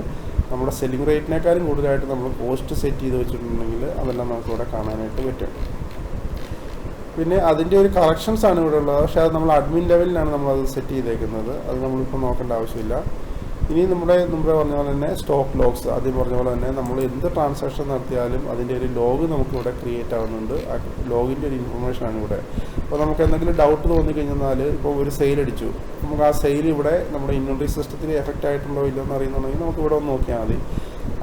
നമ്മുടെ സെല്ലിംഗ് റേറ്റിനേക്കാളും കൂടുതലായിട്ട് നമ്മൾ കോസ്റ്റ് സെറ്റ് ചെയ്ത് വെച്ചിട്ടുണ്ടെങ്കിൽ അതെല്ലാം നമുക്കിവിടെ കാണാനായിട്ട് പറ്റും. പിന്നെ അതിൻ്റെ ഒരു കളക്ഷൻസാണ് ഇവിടെ ഉള്ളത്. പക്ഷേ അത് നമ്മൾ അഡ്മിൻ ലെവലിലാണ് നമ്മളത് സെറ്റ് ചെയ്തേക്കുന്നത്. അത് നമ്മളിപ്പോൾ നോക്കേണ്ട ആവശ്യമില്ല. ഇനി നമ്മുടെ മുമ്പേ പറഞ്ഞ പോലെ തന്നെ സ്റ്റോക്ക് ലോഗ്സ്, ആദ്യം പറഞ്ഞ പോലെ തന്നെ നമ്മൾ എന്ത് ട്രാൻസാക്ഷൻ നടത്തിയാലും അതിൻ്റെ ഒരു ലോഗ് നമുക്കിവിടെ ക്രിയേറ്റ് ആവുന്നുണ്ട്. ആ ലോഗിൻ്റെ ഒരു ഇൻഫർമേഷനാണ് ഇവിടെ. അപ്പോൾ നമുക്ക് എന്തെങ്കിലും ഡൗട്ട് തോന്നിക്കഴിഞ്ഞാൽ, ഇപ്പോൾ ഒരു സെയിൽ അടിച്ചു, നമുക്ക് ആ സെയിൽ ഇവിടെ നമ്മുടെ ഇൻവെന്ററി സിസ്റ്റത്തിൽ എഫക്റ്റ് ആയിട്ടുണ്ടോ ഇല്ലെന്ന് അറിയുന്നുണ്ടെങ്കിൽ നമുക്ക് ഇവിടെ ഒന്ന് നോക്കിയാൽ മതി.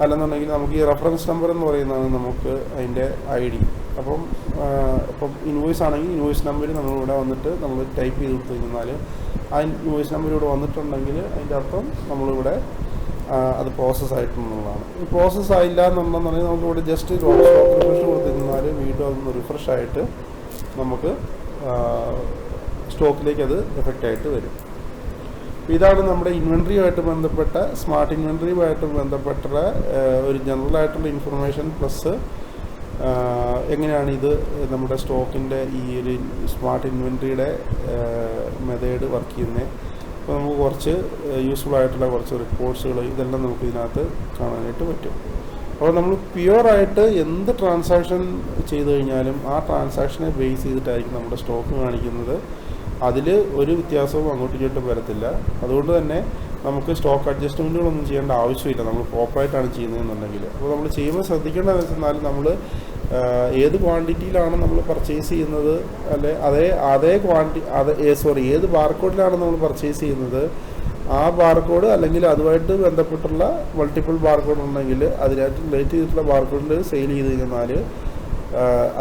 അല്ലെന്നുണ്ടെങ്കിൽ നമുക്ക് ഈ റെഫറൻസ് നമ്പർ എന്ന് പറയുന്നതാണ് നമുക്ക് അതിൻ്റെ ID. അപ്പം ഇപ്പം ഇൻവോയ്സ് ആണെങ്കിൽ ഇൻവോയ്സ് നമ്പർ നമ്മളിവിടെ വന്നിട്ട് നമ്മൾ ടൈപ്പ് ചെയ്ത് കൊടുത്തു കഴിഞ്ഞാൽ ആ ഇൻവോയ്സ് നമ്പർ ഇവിടെ വന്നിട്ടുണ്ടെങ്കിൽ അതിൻ്റെ അർത്ഥം നമ്മളിവിടെ അത് പ്രോസസ്സ് ആയിട്ടുള്ളതാണ്. ഈ പ്രോസസ്സ് ആയില്ല എന്നുണ്ടെന്നുണ്ടെങ്കിൽ നമുക്കിവിടെ ജസ്റ്റ് സ്റ്റോക്ക് റിഫ്രഷ് കൊടുത്തിരുന്നാൽ വീണ്ടും അതൊന്ന് റിഫ്രഷ് ആയിട്ട് നമുക്ക് സ്റ്റോക്കിലേക്ക് അത് എഫക്റ്റ് ആയിട്ട് വരും. ഇതാണ് നമ്മുടെ ഇൻവെൻട്രിയുമായിട്ട് ബന്ധപ്പെട്ട സ്മാർട്ട് ഇൻവെൻട്രിയുമായിട്ട് ബന്ധപ്പെട്ട ഒരു ജനറൽ ആയിട്ടുള്ള ഇൻഫർമേഷൻ പ്ലസ് എങ്ങനെയാണ് ഇത് നമ്മുടെ സ്റ്റോക്കിൻ്റെ ഈ ഒരു സ്മാർട്ട് ഇൻവെൻട്രിയുടെ മെത്തേഡ് വർക്ക് ചെയ്യുന്നത്. അപ്പോൾ നമുക്ക് കുറച്ച് യൂസ്ഫുൾ ആയിട്ടുള്ള കുറച്ച് റിപ്പോർട്ട്സുകൾ ഇതെല്ലാം നമുക്ക് ഇതിനകത്ത് കാണാനായിട്ട് പറ്റും. അപ്പോൾ നമ്മൾ പ്യുവറായിട്ട് എന്ത് ട്രാൻസാക്ഷൻ ചെയ്തു കഴിഞ്ഞാലും ആ ട്രാൻസാക്ഷനെ ബേസ് ചെയ്തിട്ടായിരിക്കും നമ്മുടെ സ്റ്റോക്ക് കാണിക്കുന്നത്. അതിൽ ഒരു വ്യത്യാസവും അങ്ങോട്ടും ഇങ്ങോട്ടും വരത്തില്ല. അതുകൊണ്ട് തന്നെ നമുക്ക് സ്റ്റോക്ക് അഡ്ജസ്റ്റ്മെൻറ്റുകളൊന്നും ചെയ്യേണ്ട ആവശ്യമില്ല നമ്മൾ പ്രോപ്പറായിട്ടാണ് ചെയ്യുന്നതെന്നുണ്ടെങ്കിൽ. അപ്പോൾ നമ്മൾ ചെയ്യുമ്പോൾ ശ്രദ്ധിക്കേണ്ടതെന്ന് വെച്ചാൽ നമ്മൾ ഏത് ക്വാണ്ടിറ്റിയിലാണ് നമ്മൾ പർച്ചേസ് ചെയ്യുന്നത്, അല്ലെ ഏത് ബാർകോഡിലാണ് നമ്മൾ പർച്ചേസ് ചെയ്യുന്നത്, ആ ബാർകോഡ് അല്ലെങ്കിൽ അതുമായിട്ട് ബന്ധപ്പെട്ടുള്ള മൾട്ടിപ്പിൾ ബാർകോഡ് ഉണ്ടെങ്കിൽ അതിനായിട്ട് റിലേറ്റ് ചെയ്തിട്ടുള്ള ബാർകോഡിൽ സെയിൽ ചെയ്ത് കഴിഞ്ഞാൽ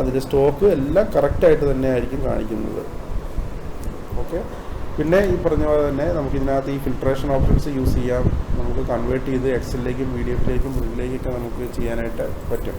അതിൻ്റെ സ്റ്റോക്ക് എല്ലാം കറക്റ്റായിട്ട് തന്നെ ആയിരിക്കും കാണിക്കുന്നത്. ഓക്കെ. പിന്നെ ഈ പറഞ്ഞ പോലെ തന്നെ നമുക്ക് ഇതിനകത്ത് ഈ ഫിൽട്രേഷൻ ഓപ്ഷൻസ് യൂസ് ചെയ്യാം. നമുക്ക് കൺവേർട്ട് ചെയ്ത് എക്സലിലേക്കും PDF ലേക്കും ബ്രില്ലിലേക്കൊക്കെ നമുക്ക് ചെയ്യാനായിട്ട് പറ്റും.